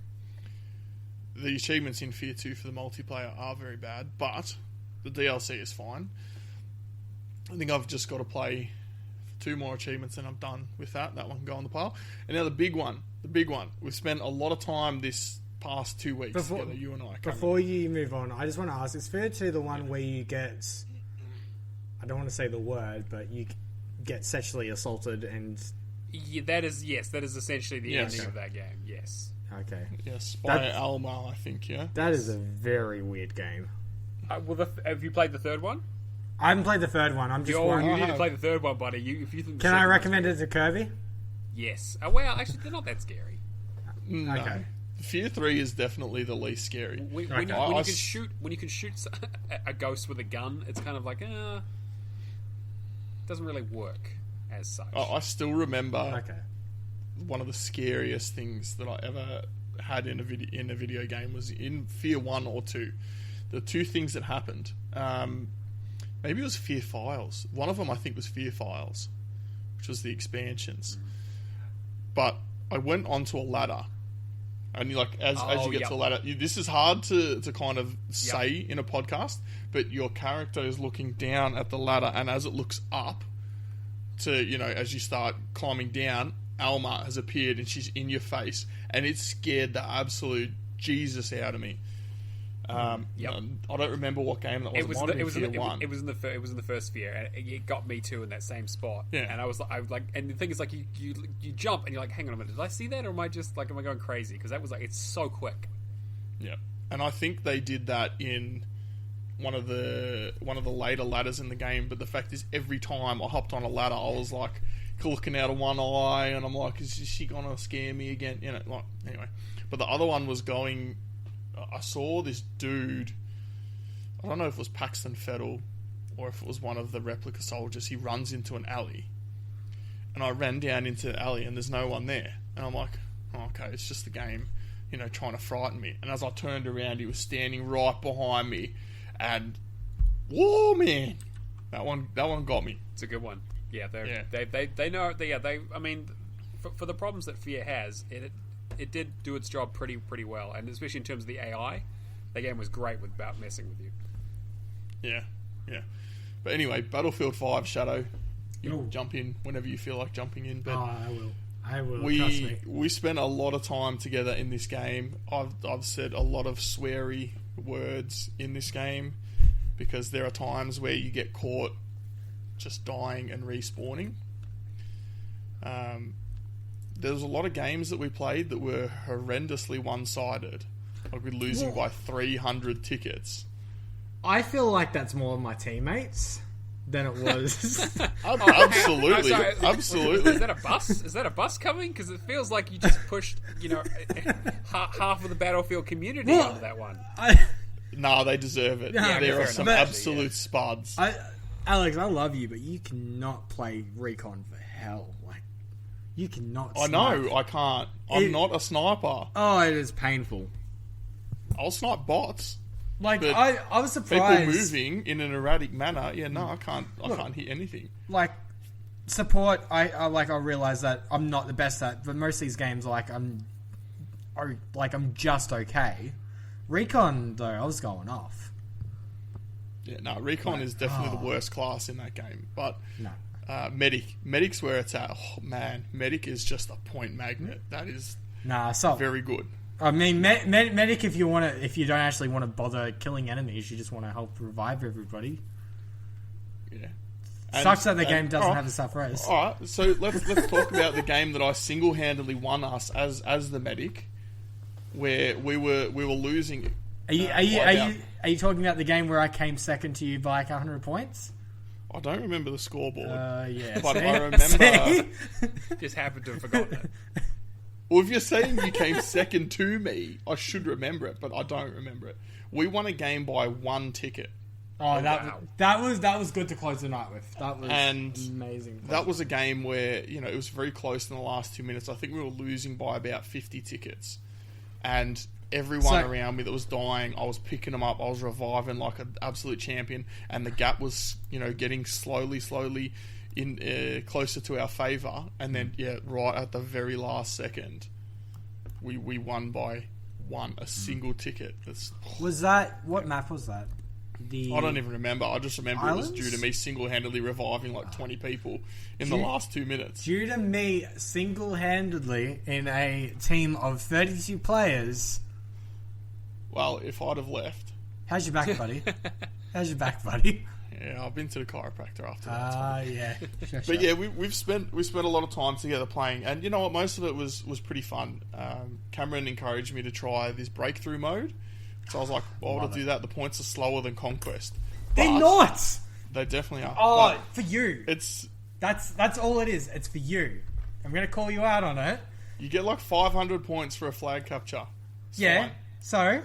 The achievements in Fear 2 for the multiplayer are very bad, but the DLC is fine. I think I've just got to play 2 more achievements and I'm done with that. That one can go on the pile. And now the big one. We've spent a lot of time this past 2 weeks together, you and I. Before you move on, I just want to ask, is Fear 2 the one where you get, I don't want to say the word, but you get sexually assaulted and... Yeah, that is essentially the ending of that game, yes. Okay. Yes, by Alma, I think, yeah. That is a very weird game. Have you played the third one? I haven't played the third one. I'm just wondering. You need to play the third one, buddy. If you think Can I recommend it to Kirby? Yes. Well, actually, they're not that scary. No. Okay. Fear 3 is definitely the least scary. When you can shoot a ghost with a gun, it's kind of like, doesn't really work as such. I still remember one of the scariest things that I ever had in a video game was in Fear 1 or 2. The 2 things that happened. Maybe it was Fear Files. One of them I think was Fear Files, which was the expansions. But I went onto a ladder, and as you get to a ladder, this is hard to kind of say in a podcast, but your character is looking down at the ladder, and as it looks up to, as you start climbing down, Alma has appeared and she's in your face, and it scared the absolute Jesus out of me. I don't remember what game that was. It was in the first Fear, and it got me too in that same spot. Yeah. And I was like, and the thing is, like, you jump and you're like, hang on a minute, did I see that, or am I going crazy? Because that was like, it's so quick. Yeah, and I think they did that in one of the later ladders in the game. But the fact is, every time I hopped on a ladder, I was like looking out of one eye, and I'm like, is she gonna scare me again? Anyway. But the other one was going. I saw this dude. I don't know if it was Paxton Fettel or if it was one of the replica soldiers. He runs into an alley, and I ran down into the alley, and there's no one there. And I'm like, oh, okay, it's just the game, trying to frighten me. And as I turned around, he was standing right behind me, and whoa, man, that one got me. It's a good one. Yeah, they know. I mean, for the problems that Fear has, it did do its job pretty well, and especially in terms of the AI, the game was great about messing with you. Yeah. But anyway, Battlefield 5, Shadow, you jump in whenever you feel like jumping in. But I will. Trust me. We spent a lot of time together in this game. I've said a lot of sweary words in this game because there are times where you get caught just dying and respawning. There was a lot of games that we played that were horrendously one-sided. Like we're losing by 300 tickets. I feel like that's more of my teammates than it was. Absolutely. Absolutely. Is that a bus? Is that a bus coming? Because it feels like you just pushed, half of the Battlefield community onto that one. Nah, they deserve it. Yeah, there are some absolute spuds. Alex, I love you, but you cannot play Recon for hell. You cannot snipe. I know, I can't. I'm not a sniper. Oh, it is painful. I'll snipe bots. I was surprised. People moving in an erratic manner. I can't hit anything. Support, I realise that I'm not the best at, but most of these games, I'm just okay. Recon, though, I was going off. Yeah, no, Recon is definitely the worst class in that game. But... No. Medic's where it's at. Oh man, Medic is just a point magnet. That is very good. I mean, Medic, if you don't actually want to bother killing enemies, you just want to help revive everybody. Yeah, sucks that the game doesn't have a suffrace. All right, so let's talk about the game that I single-handedly won us as the Medic, where we were losing. Are you talking about the game where I came second to you by 100 points? I don't remember the scoreboard. Yeah. But See? I remember... See? Just happened to have forgotten it. Well, if you're saying you came second to me, I should remember it, but I don't remember it. We won a game by 1 ticket. Oh, wow. that was good to close the night with. That was And amazing. That was a game where, you know, it was very close in the last 2 minutes. I think we were losing by about 50 tickets. And everyone around me that was dying, I was picking them up. I was reviving like an absolute champion. And the gap was, you know, getting slowly in closer to our favour. And then, right at the very last second, we won by a single ticket. Was that... What map was that? I don't even remember. I just remember Islands? it was due to me single-handedly reviving like 20 people in the last 2 minutes. Due to me single-handedly in a team of 32 players. Well, if I'd have left... How's your back, buddy? How's your back, buddy? Yeah, I've been to the chiropractor after that. Yeah. But yeah, we've spent a lot of time together playing, and you know what? Most of it was pretty fun. Cameron encouraged me to try this breakthrough mode. So I was like, why would I do that? The points are slower than Conquest. They're not! They definitely are. Oh, But for you. That's all it is. It's for you. I'm going to call you out on it. you get like 500 points for a flag capture. It's Yeah, fine. so...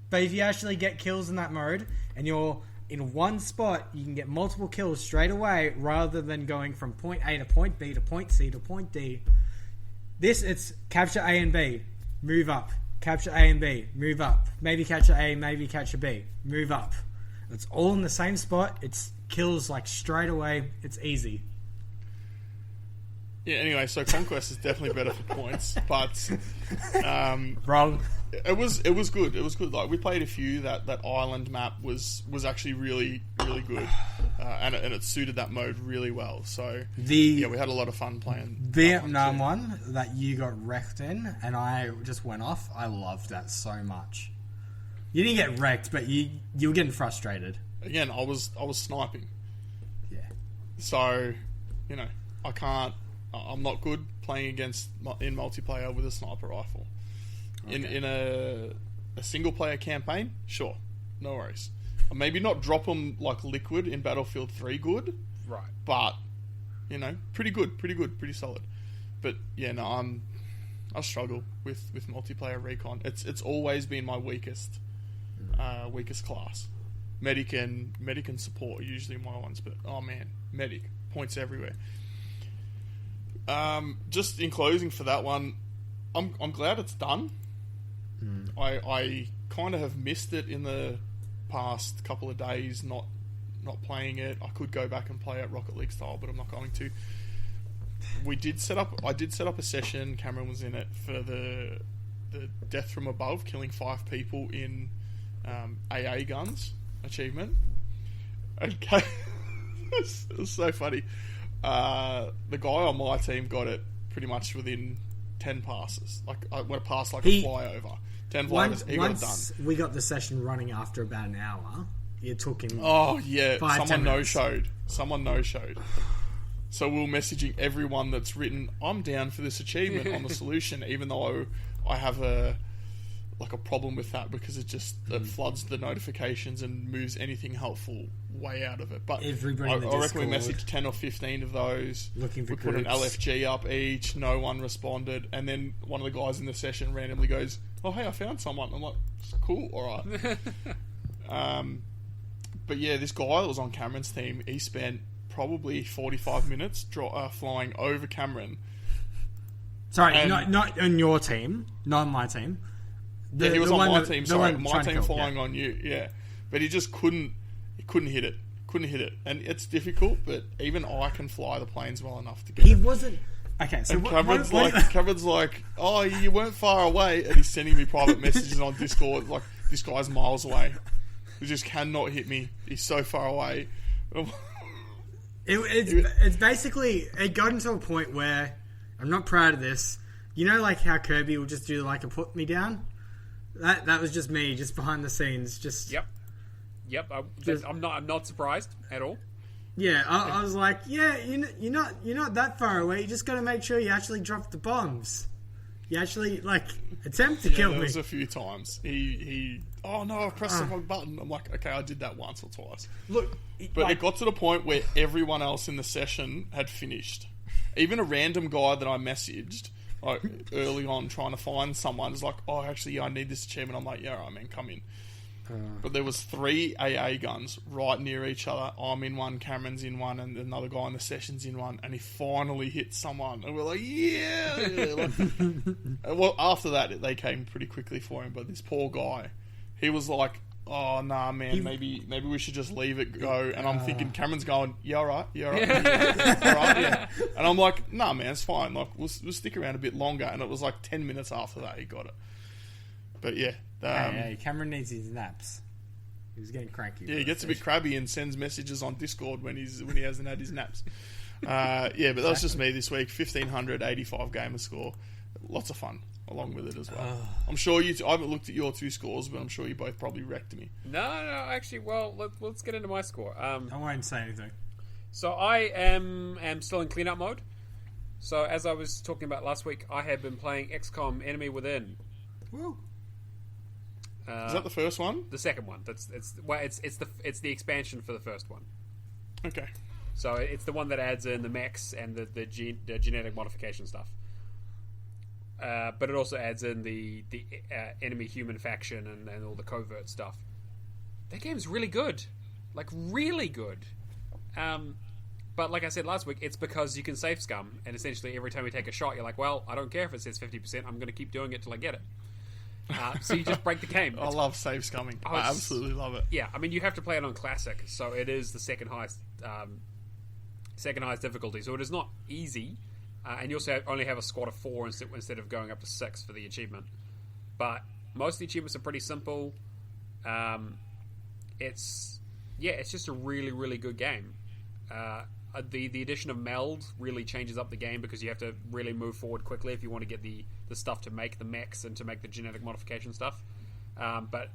But if you actually get kills in that mode, and you're in one spot, you can get multiple kills straight away, rather than going from point A to point B to point C to point D. It's capture A and B, move up. Capture A and B, move up. Maybe capture A, maybe capture B, move up. It's all in the same spot. It's kills like straight away. It's easy. Yeah, anyway, so Conquest is definitely better for points, but Wrong. it was good. It was good. Like we played a few. That island map was actually really good, and it suited that mode really well. So we had a lot of fun playing Vietnam one that you got wrecked in, and I just went off. I loved that so much. You didn't get wrecked, but you were getting frustrated. Again, I was sniping. Yeah. So, you know, I'm not good playing in multiplayer with a sniper rifle. Okay. In a single player campaign, sure, no worries. Maybe not drop them like liquid in Battlefield 3 good, Right. but you know, pretty good, pretty solid. But yeah, no, I struggle with multiplayer recon. It's always been my weakest class. Medic and support are usually my ones, but oh man, medic points everywhere. Just in closing for that one, I'm glad it's done. I kind of have missed it in the past couple of days, not playing it. I could go back and play it Rocket League style, but I'm not going to. I did set up a session. Cameron was in it for the Death from Above, killing 5 people in AA guns achievement. Okay, it was so funny. The guy on my team got it pretty much within 10 passes. Like I went past like a flyover. 10 flyovers, he got it done. Once we got the session running after about an hour, it took him. Oh yeah, 5-10 someone minutes. no showed. So we were messaging everyone that's written, I'm down for this achievement on the solution, even though I have a problem with that because it floods the notifications and moves anything helpful way out of it. But Everybody I in the reckon we Discord messaged 10 or 15 of those. Looking for we put an groups. LFG up each. No one responded, and then one of the guys in the session randomly goes, "Oh hey, I found someone." I'm like, "Cool, all right." But yeah, this guy that was on Cameron's team, he spent probably 45 minutes flying over Cameron. Sorry, And- not on your team, not on my team. Yeah, he was on my team. the Sorry, one my trying to team kill, flying yeah. on you. Yeah, but he just couldn't hit it. And it's difficult, but even I can fly the planes well enough to get He it. wasn't. Okay, so And Cameron's like, "Oh, you weren't far away," and he's sending me private messages on Discord. Like, this guy's miles away. He just cannot hit me. He's so far away. It's basically, it got into a point where I'm not proud of this. You know, like how Kirby will just do like a put me down. That was just me, just behind the scenes, just Yep. I'm not surprised at all. yeah. I was like, yeah, you're not that far away. You just got to make sure you actually drop the bombs. You actually, attempt to kill there me. was a few times. He oh no, I pressed the wrong button. I'm like, okay, I did that once or twice. Look, But it got to the point where everyone else in the session had finished. Even a random guy that I messaged early on trying to find someone is like, oh, actually, yeah, I need this achievement. I'm like, yeah, all right, man, come in. But there was 3 AA guns right near each other. I'm in one, Cameron's in one, and another guy in the session's in one. And he finally hit someone, and we're like, yeah. Well, after that, they came pretty quickly for him. But this poor guy, he was like, oh nah, man, maybe we should just leave it go. And I'm thinking, Cameron's going, yeah, all right, yeah, all right, all right, yeah. And I'm like, nah, man, it's fine. Like we'll stick around a bit longer. And it was like 10 minutes after that he got it. But yeah. Hey, Cameron needs his naps. He was getting cranky. Yeah, he gets a bit crabby and sends messages on Discord when he hasn't had his naps. But that was just me this week. 1,585 gamer score. Lots of fun along with it as well. I'm sure I haven't looked at your 2 scores, but I'm sure you both probably wrecked me. No, actually, well, let's get into my score. I won't say anything. So I am still in cleanup mode. So as I was talking about last week, I have been playing XCOM Enemy Within. Woo. Is that the first one? The second one. It's the expansion for the first one. Okay. So it's the one that adds in the mechs and the genetic modification stuff. But it also adds in the enemy human faction and all the covert stuff. That game's really good. Really good. But like I said last week, it's because you can save scum, and essentially every time you take a shot, you're like, well, I don't care if it says 50%, I'm going to keep doing it till I get it. So you just break the game. I love save scumming. I absolutely love it. Yeah, I mean, you have to play it on classic, so it is the second highest difficulty. So it is not easy, and you also only have a squad of 4 instead of going up to 6 for the achievement. But most of the achievements are pretty simple. It's just a really, really good game. The addition of meld really changes up the game because you have to really move forward quickly if you want to get the stuff to make the mechs and to make the genetic modification stuff. But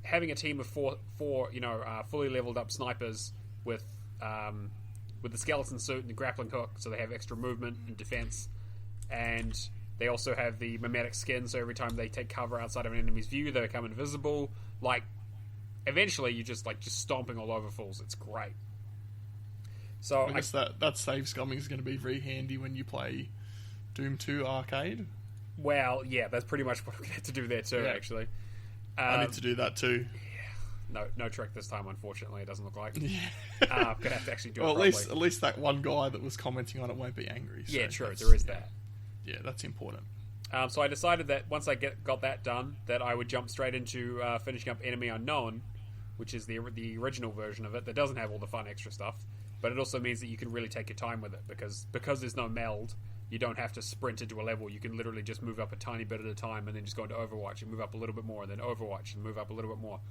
having a team of four fully leveled up snipers with the skeleton suit and the grappling hook, so they have extra movement and defense, and they also have the mimetic skin, so every time they take cover outside of an enemy's view, they become invisible. Eventually, you're just stomping all over fools. It's great. So I guess that save scumming is going to be very handy when you play Doom 2 Arcade. Well, yeah, that's pretty much what we're going to have to do there too, actually. I need to do that too. Yeah. No trick this time, unfortunately, it doesn't look like. Yeah. I'm going to have to actually do it properly. At least that one guy that was commenting on it won't be angry. So yeah, true, there is that. Yeah, that's important. So I decided that once I got that done, that I would jump straight into finishing up Enemy Unknown, which is the original version of it that doesn't have all the fun extra stuff. But it also means that you can really take your time with it because there's no meld, you don't have to sprint into a level. You can literally just move up a tiny bit at a time and then just go into Overwatch and move up a little bit more, and then Overwatch and move up a little bit more.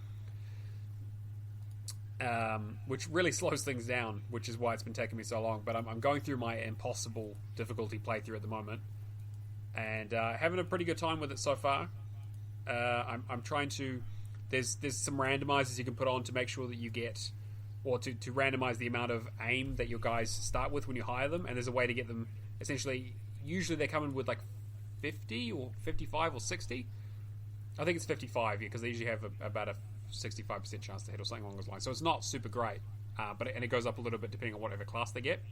Which really slows things down, which is why it's been taking me so long. But I'm going through my impossible difficulty playthrough at the moment, and having a pretty good time with it so far. I'm trying to... There's some randomizers you can put on to make sure that you get... or to randomize the amount of aim that your guys start with when you hire them, and there's a way to get them, essentially, usually they come in with 50 or 55 or 60. I think it's 55, because they usually have about a 65% chance to hit or something along those lines. So it's not super great, but it goes up a little bit depending on whatever class they get.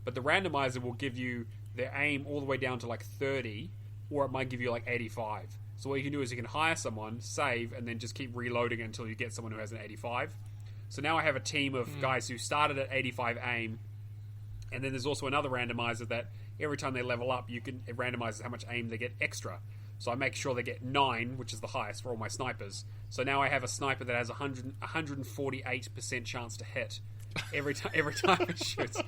But the randomizer will give you their aim all the way down to 30, or it might give you 85. So what you can do is you can hire someone, save, and then just keep reloading it until you get someone who has an 85. So now I have a team of guys who started at 85 aim, and then there's also another randomizer that every time they level up, it randomizes how much aim they get extra. So I make sure they get 9, which is the highest for all my snipers. So now I have a sniper that has 148% chance to hit every time it shoots.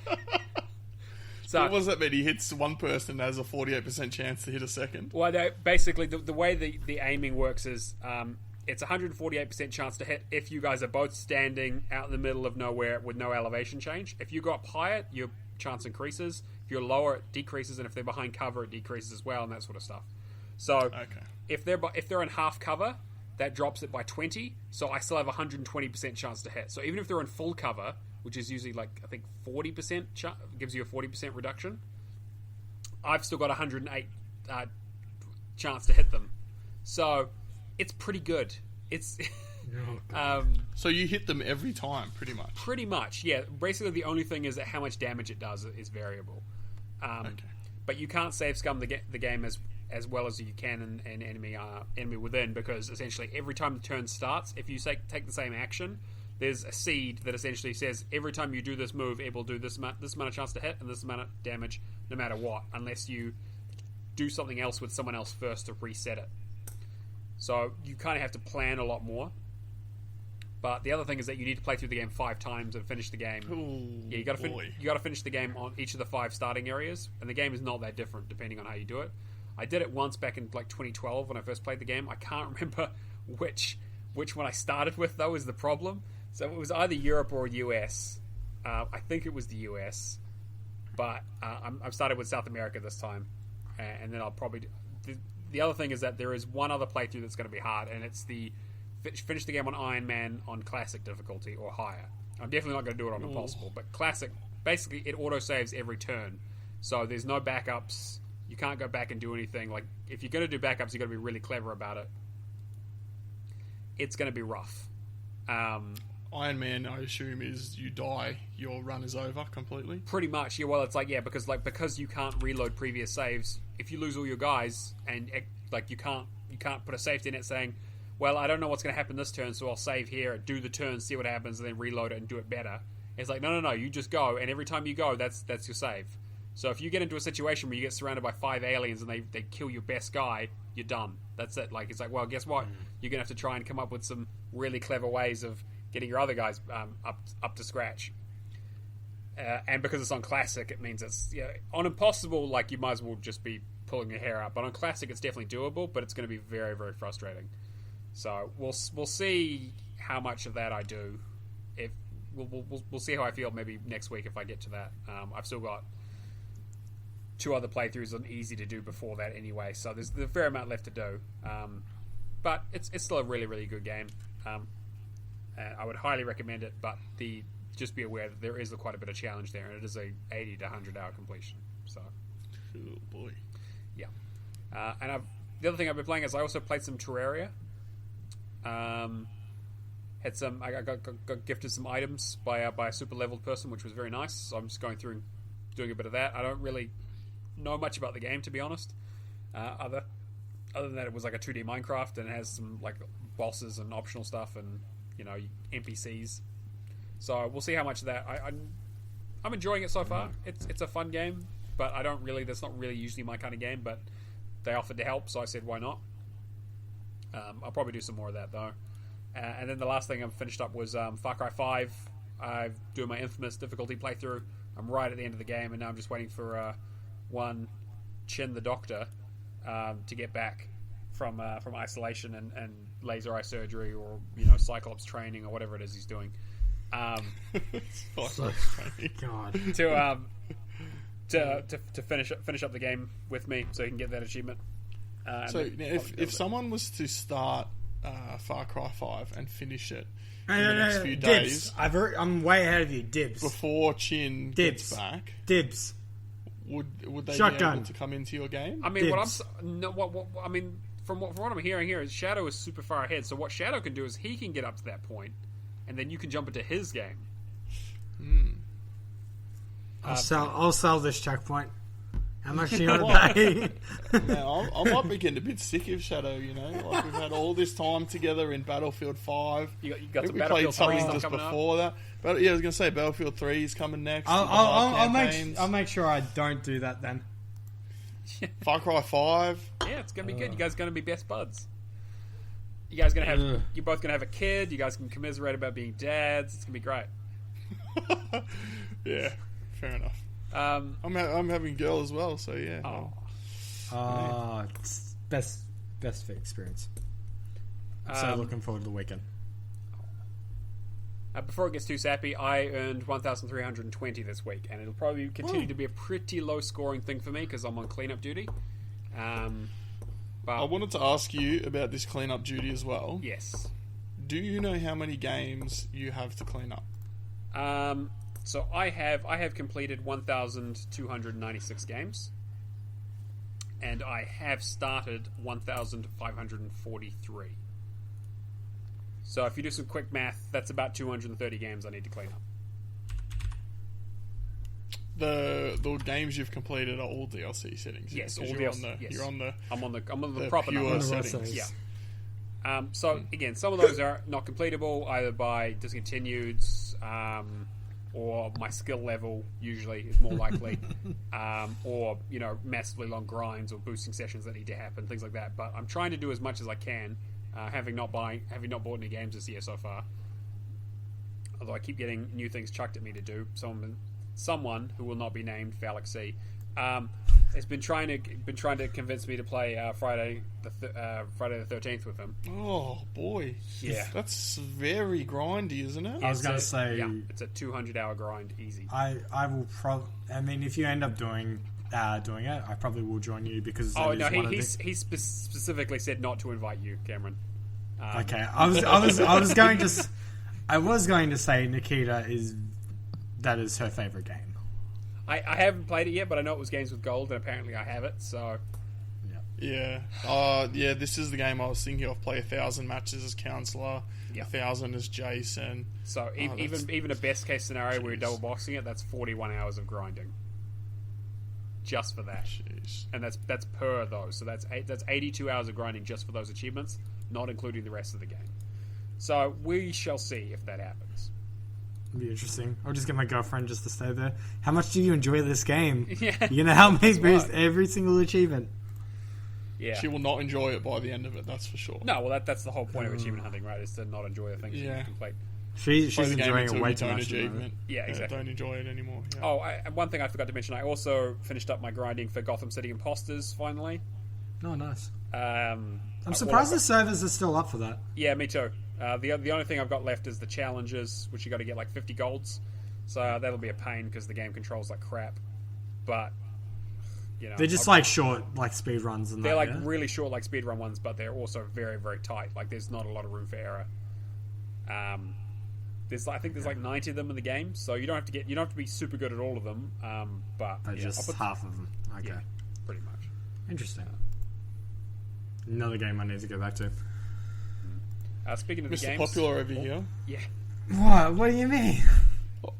So what does that mean? He hits one person and has a 48% chance to hit a second? Well, basically, the way the aiming works is... it's 148% chance to hit if you guys are both standing out in the middle of nowhere with no elevation change. If you go up higher, your chance increases. If you're lower, it decreases, and if they're behind cover, it decreases as well, and that sort of stuff. So if they're in half cover, that drops it by 20. So I still have 120% chance to hit. So even if they're in full cover, which is usually I think 40%, gives you a 40% reduction. I've still got 108 chance to hit them. So it's pretty good. It's so you hit them every time, pretty much. Pretty much, yeah. Basically, the only thing is that how much damage it does is variable. Okay. But you can't save scum the game as well as you can in enemy within, because essentially every time the turn starts, if you take the same action, there's a seed that essentially says every time you do this move, it will do this amount of chance to hit and this amount of damage, no matter what, unless you do something else with someone else first to reset it. So you kind of have to plan a lot more. But the other thing is that you need to play through the game 5 times and finish the game. Ooh, yeah, you got to finish the game on each of the 5 starting areas, and the game is not that different depending on how you do it. I did it once back in like 2012 when I first played the game. I can't remember which one I started with, though, is the problem. So it was either Europe or US. I think it was the US, but I've started with South America this time, and then I'll probably. The other thing is that there is one other playthrough that's going to be hard, and it's the finish the game on Iron Man on Classic difficulty or higher. I'm definitely not going to do it on Impossible, but Classic, basically it auto-saves every turn. So there's no backups. You can't go back and do anything. Like, if you're going to do backups, you've got to be really clever about it. It's going to be rough. Iron Man, I assume, is you die, your run is over completely? Pretty much, yeah. Well, it's like, yeah, because you can't reload previous saves, if you lose all your guys, and like you can't put a safety net saying, well, I don't know what's going to happen this turn, so I'll save here, do the turn, see what happens, and then reload it and do it better. It's like, no, you just go, and every time you go, that's your save. So if you get into a situation where you get surrounded by 5 aliens and they kill your best guy, you're done. That's it. Like, it's like, well, guess what? You're going to have to try and come up with some really clever ways of getting your other guys up to scratch. And because it's on Classic, it means it's... Yeah, on Impossible, like, you might as well just be pulling your hair out. But on Classic, it's definitely doable, but it's going to be very, very frustrating. So we'll see how much of that I do. If we'll see how I feel maybe next week if I get to that. I've still got 2 other playthroughs on easy to do before that anyway, so there's a fair amount left to do. But it's still a really, really good game. I would highly recommend it, but just be aware that there is quite a bit of challenge there, and it is a 80 to 100 hour completion. So, oh boy, yeah. And the other thing I've been playing is I also played some Terraria. Had some. I got gifted some items by a super leveled person, which was very nice. So I'm just going through and doing a bit of that. I don't really know much about the game, to be honest. Other than that, it was like a 2D Minecraft, and it has some like bosses and optional stuff, and NPCs. So we'll see how much of that. I'm enjoying it so far. It's a fun game, but I don't really. That's not really usually my kind of game. But they offered to help, so I said, why not? I'll probably do some more of that though. And then the last thing I've finished up was Far Cry 5. I'm doing my Infamous difficulty playthrough. I'm right at the end of the game, and now I'm just waiting for one Chin the Doctor to get back from isolation and laser eye surgery, or Cyclops training, or whatever it is he's doing. God. To finish up the game with me, so he can get that achievement. So if someone was to start Far Cry 5 and finish it in the next few Dibs. days, I'm way ahead of you. Dibs. Before Chin gets back, Dibs. Would they Shotgun. be able to come into your game? I mean, Dibs. from what I'm hearing here is Shadow is super far ahead. So what Shadow can do is he can get up to that point, and then you can jump into his game. I'll sell this checkpoint. How much do you want to pay? Man, I might be getting a bit sick of Shadow. Like we've had all this time together in Battlefield 5. You got some we Battlefield played 3 something stuff just coming before that. But yeah, I was going to say Battlefield 3 is coming next. I'll make sure I don't do that then. Far Cry 5. Yeah, it's gonna be good. You guys are gonna be best buds. You guys gonna have. You're both gonna have a kid. You guys can commiserate about being dads. It's gonna be great. Yeah, fair enough. I'm having a girl as well, so yeah. It's best fit experience. So looking forward to the weekend. Before it gets too sappy, I earned 1,320 this week, and it'll probably continue to be a pretty low scoring thing for me because I'm on cleanup duty. But I wanted to ask you about this cleanup duty as well. Yes. Do you know how many games you have to clean up? So I have completed 1,296 games, and I have started 1,543. So if you do some quick math, that's about 230 games I need to clean up. The games you've completed are all DLC settings. Yes, all you're DLC. on the, yes. You're on the. I'm on the the proper pure number. settings. Yeah. So again, some of those are not completable either by discontinued, or my skill level usually is more likely, or massively long grinds or boosting sessions that need to happen, things like that. But I'm trying to do as much as I can, having not bought any games this year so far. Although I keep getting new things chucked at me to do. Someone who will not be named, Galaxy, has been trying to convince me to play Friday the 13th with him. Oh boy, yeah, that's very grindy, isn't it? I was going to say, it's a 200-hour grind, easy. I will I mean, if you end up doing it, I probably will join you because. He specifically said not to invite you, Cameron. Okay, I was going to say Nikita is her favorite game. I haven't played it yet, but I know it was Games with Gold, and apparently I have it. So yeah, this is the game I was thinking of. Play 1,000 matches as Counselor, 1,000 as Jason. So even a best case scenario where you're double boxing it, that's 41 hours of grinding, just for that. Jeez. And that's per those. So that's 82 hours of grinding just for those achievements, not including the rest of the game. So we shall see if that happens. It'll be interesting. I'll just get my girlfriend just to stay there. How much do you enjoy this game? Yeah. You're going to help me boost every single achievement. Yeah. She will not enjoy it by the end of it, that's for sure. No, well, that's the whole point of achievement hunting, right? Is to not enjoy the things you complete. She's enjoying it way too much. Yeah, exactly. Don't enjoy it anymore. Yeah. Oh, one thing I forgot to mention, I also finished up my grinding for Gotham City Imposters, finally. Oh, nice. I'm surprised the servers are still up for that. Yeah, me too. The only thing I've got left is the challenges, which you got to get like 50 golds. So that'll be a pain because the game controls like crap. But they're just like short, like speed runs, and they're really short, like speed run ones, but they're also very, very tight. Like there's not a lot of room for error. I think there's like 90 of them in the game, so you don't have to be super good at all of them. But just half of them. Okay, yeah, pretty much. Interesting. Another game I need to go back to. Speaking of Mr. the games, Popular over here. Yeah. What do you mean?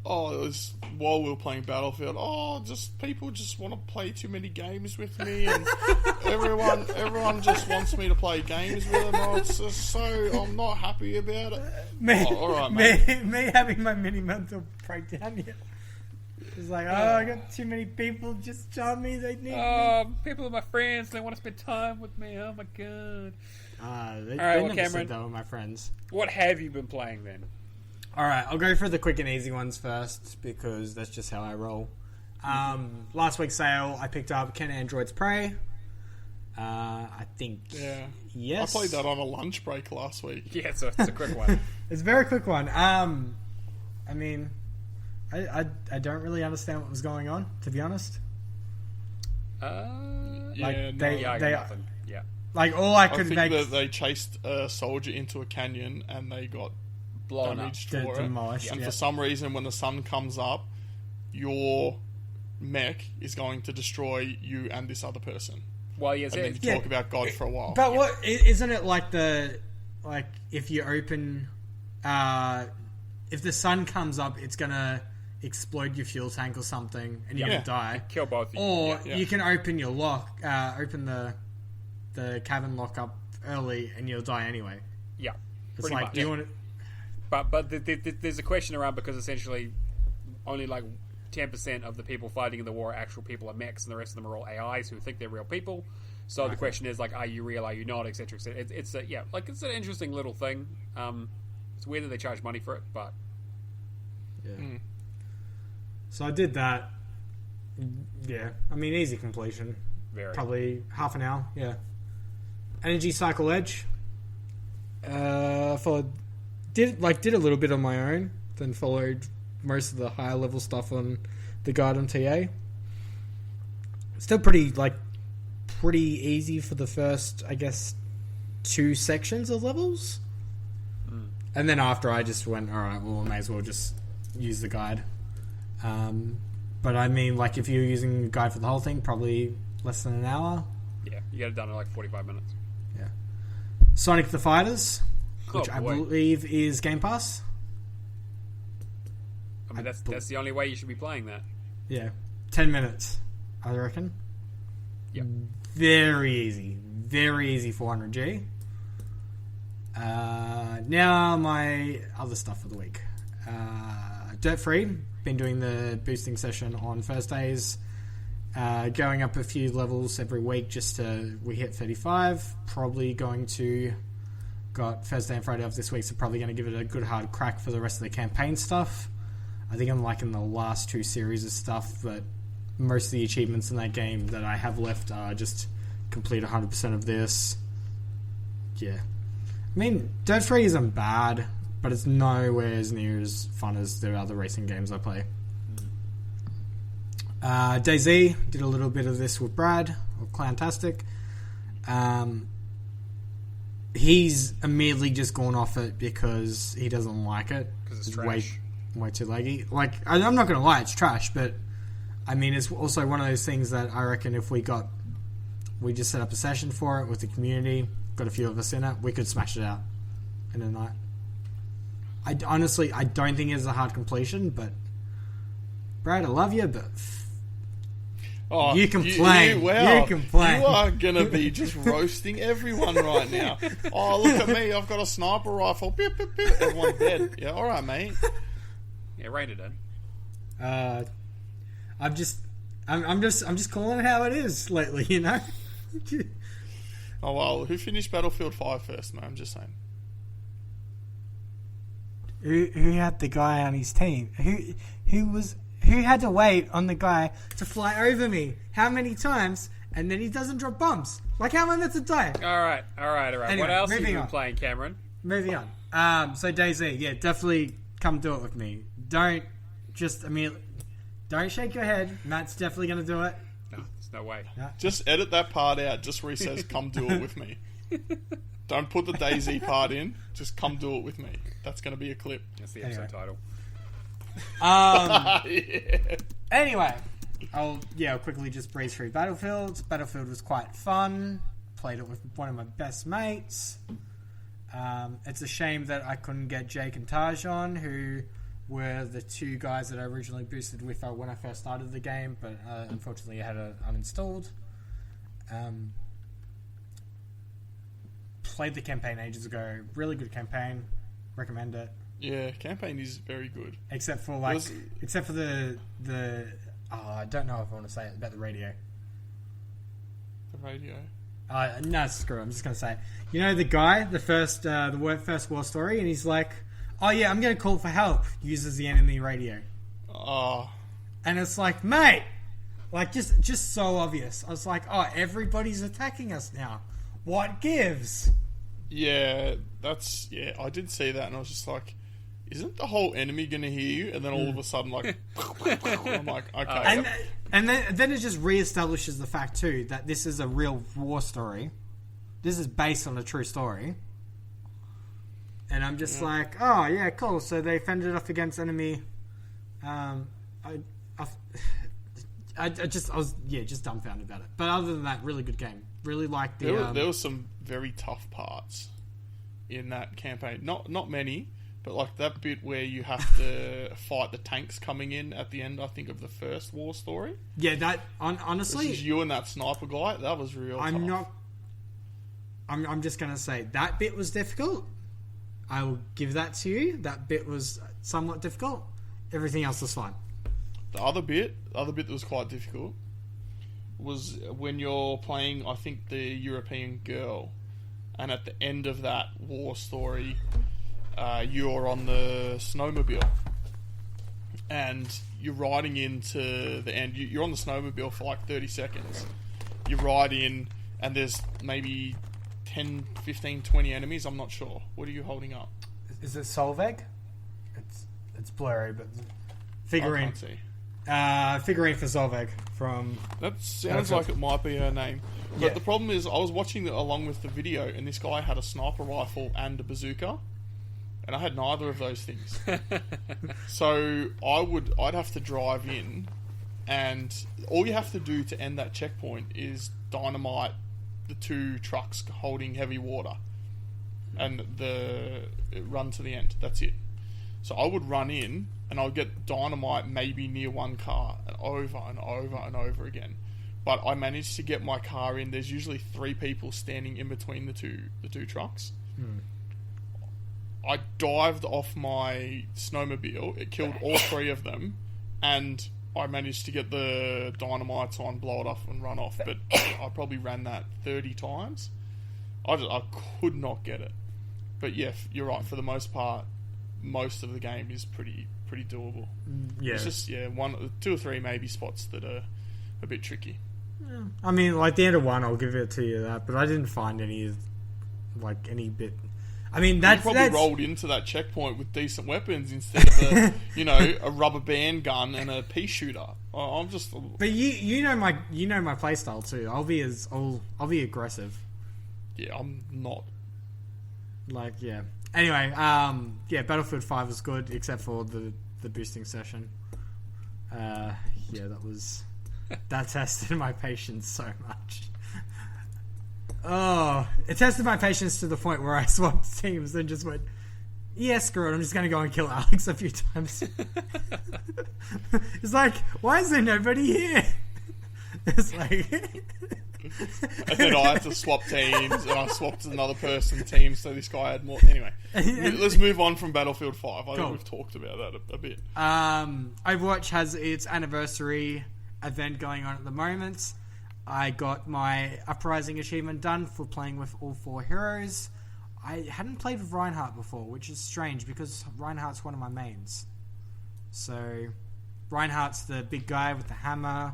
Oh, it was while we were playing Battlefield. Oh, people just want to play too many games with me, and everyone just wants me to play games with them. Oh, it's just so I'm not happy about it. All right, mate. Me having my mini mental breakdown here. It's like, I got too many people just telling me they need me. People are my friends. They want to spend time with me. Oh my god. They well, never Cameron, said that with my friends. What have you been playing then? Alright, I'll go for the quick and easy ones first, because that's just how I roll. Last week's sale, I picked up Can Androids Pray. I think... Yeah. Yes. I played that on a lunch break last week. Yeah, it's a quick one. It's a very quick one. I mean... I don't really understand what was going on, to be honest. Like, all I could make... that they chased a soldier into a canyon and they got damaged for it. Demolished, and for some reason, when the sun comes up, your mech is going to destroy you and this other person. Well, yes, and then you talk about God for a while. But what isn't it like if you open... if the sun comes up, it's going to explode your fuel tank or something and you're going to die. Kill both of you. Or you can open your lock, open the cabin lock up early and you'll die anyway. Yeah. It's like, do you want to... But there's a question around because essentially only like 10% of the people fighting in the war are actual people are mechs and the rest of them are all AIs who think they're real people. So the question is like, are you real, are you not, etc. etc. It's an interesting little thing. It's weird that they charge money for it, but... Yeah. So I did that. Yeah. I mean, easy completion. Probably half an hour, yeah. Energy Cycle Edge. Did a little bit on my own, then followed most of the higher level stuff on the guide on TA. Still pretty easy for the first, I guess, 2 sections of levels. And then after I just went, alright, well, I may as well just use the guide. But I mean, like, if you're using the guide for the whole thing, probably less than an hour. You get it done in like 45 minutes. Yeah. Sonic the Fighters, which I boy. believe is Game Pass. I mean, that's the only way you should be playing that. Yeah. 10 minutes, I reckon. Yep. Very easy. Very easy 400G. Now my other stuff for the week. Dirt Free. Been doing the boosting session on Thursdays. Going up a few levels every week just to we hit 35. Probably going to got Thursday and Friday of this week, so probably going to give it a good hard crack for the rest of the campaign stuff. I think I'm liking the last 2 series of stuff, but most of the achievements in that game that I have left are just complete 100% of this. Yeah. I mean, Dirt Free isn't bad, but it's nowhere as near as fun as the other racing games I play. DayZ did a little bit of this with Brad, or Clowntastic. He's immediately just gone off it because he doesn't like it. Because it's trash. Way too laggy. Like, I'm not going to lie, it's trash, but I mean, it's also one of those things that I reckon if we just set up a session for it with the community, got a few of us in it, we could smash it out in a night. I don't think it's a hard completion, but Brad, I love you, but you complain. You complain. You are going to be just roasting everyone right now. Oh, look at me. I've got a sniper rifle. Beep, beep, beep. Everyone's dead. Yeah, all right, mate. Yeah, rain it in. I'm just calling it how it is lately, you know? Oh, well, who finished Battlefield 5 first, man? I'm just saying. Who had the guy on his team? Who had to wait on the guy to fly over me? How many times? And then he doesn't drop bombs. Like, how am I meant to die? All right. Anyway, What else have you moving been on. playing, Cameron? Moving on. So DayZ, yeah, definitely come do it with me. Don't shake your head. Matt's definitely going to do it. No, there's no way. Just edit that part out, just where he says, come do it with me. Don't put the DayZ part in. Just come do it with me. That's going to be a clip. That's the episode title. Yeah. Anyway, I'll quickly just breeze through Battlefield. Battlefield was quite fun. Played it with one of my best mates. It's a shame that I couldn't get Jake and Taj on, who were the 2 guys that I originally boosted with when I first started the game, but unfortunately I had it uninstalled. Played the campaign ages ago. Really good campaign. Recommend it. Yeah, campaign is very good. Except for the I don't know if I want to say it about the radio. The radio. No, screw it. I'm just going to say it. You know the guy, the first war story, and he's like, oh yeah, I'm going to call for help. Uses the enemy radio. Oh. And it's like, mate, like just so obvious. I was like, oh, everybody's attacking us now. What gives? Yeah, I did see that, and I was just like, isn't the whole enemy going to hear you? And then all of a sudden, like, I'm like, okay. And then it just reestablishes the fact, too, that this is a real war story. This is based on a true story. And I'm just like, oh, yeah, cool. So they fended off against enemy. I was just dumbfounded about it. But other than that, really good game. Really liked the... There were some very tough parts in that campaign. Not many, but like that bit where you have to fight the tanks coming in at the end, I think, of the first war story. Yeah, that... honestly... This is you and that sniper guy. That was real tough. I'm just going to say, that bit was difficult. I will give that to you. That bit was somewhat difficult. Everything else was fine. The other bit that was quite difficult was when you're playing, I think, the European girl, and at the end of that war story, you're on the snowmobile, and you're riding into the end. You're on the snowmobile for like 30 seconds. You ride in, and there's maybe 10, 15, 20 enemies. I'm not sure. What are you holding up? Is it Solveig? It's blurry, but figurine. I can't see. Figurine for Solveig from... That sounds like it might be her name. But the problem is, I was watching it along with the video, and this guy had a sniper rifle and a bazooka, and I had neither of those things. So I'd have to drive in, and all you have to do to end that checkpoint is dynamite the 2 trucks holding heavy water, and run to the end. That's it. So I would run in, and I'll get dynamite maybe near one car, and over and over and over again. But I managed to get my car in. There's usually 3 people standing in between the two trucks. I dived off my snowmobile. It killed all 3 of them, and I managed to get the dynamites on, blow it off, and run off. But I probably ran that 30 times. I could not get it. But yeah, you're right. For the most part, most of the game is pretty doable. Yeah. It's just 2 or 3 maybe spots that are a bit tricky. Yeah. I mean, like the end of 1, I'll give it to you that, but I didn't find any bit. I mean, that's rolled into that checkpoint with decent weapons instead of a rubber band gun and a pea shooter. I'm just. But you know my playstyle too. I'll be aggressive. Yeah, I'm not. Anyway, Battlefield 5 was good except for the boosting session. That tested my patience so much. Oh, it tested my patience to the point where I swapped teams and just went, yeah, screw it, I'm just going to go and kill Alex a few times. It's like, why is there nobody here? It's like... And then I had to swap teams, and I swapped another person's team, so this guy had more... Anyway, let's move on from Battlefield 5. I think we've talked about that a bit. Overwatch has its anniversary event going on at the moment. I got my Uprising achievement done for playing with all 4 heroes. I hadn't played with Reinhardt before, which is strange because Reinhardt's one of my mains. So, Reinhardt's the big guy with the hammer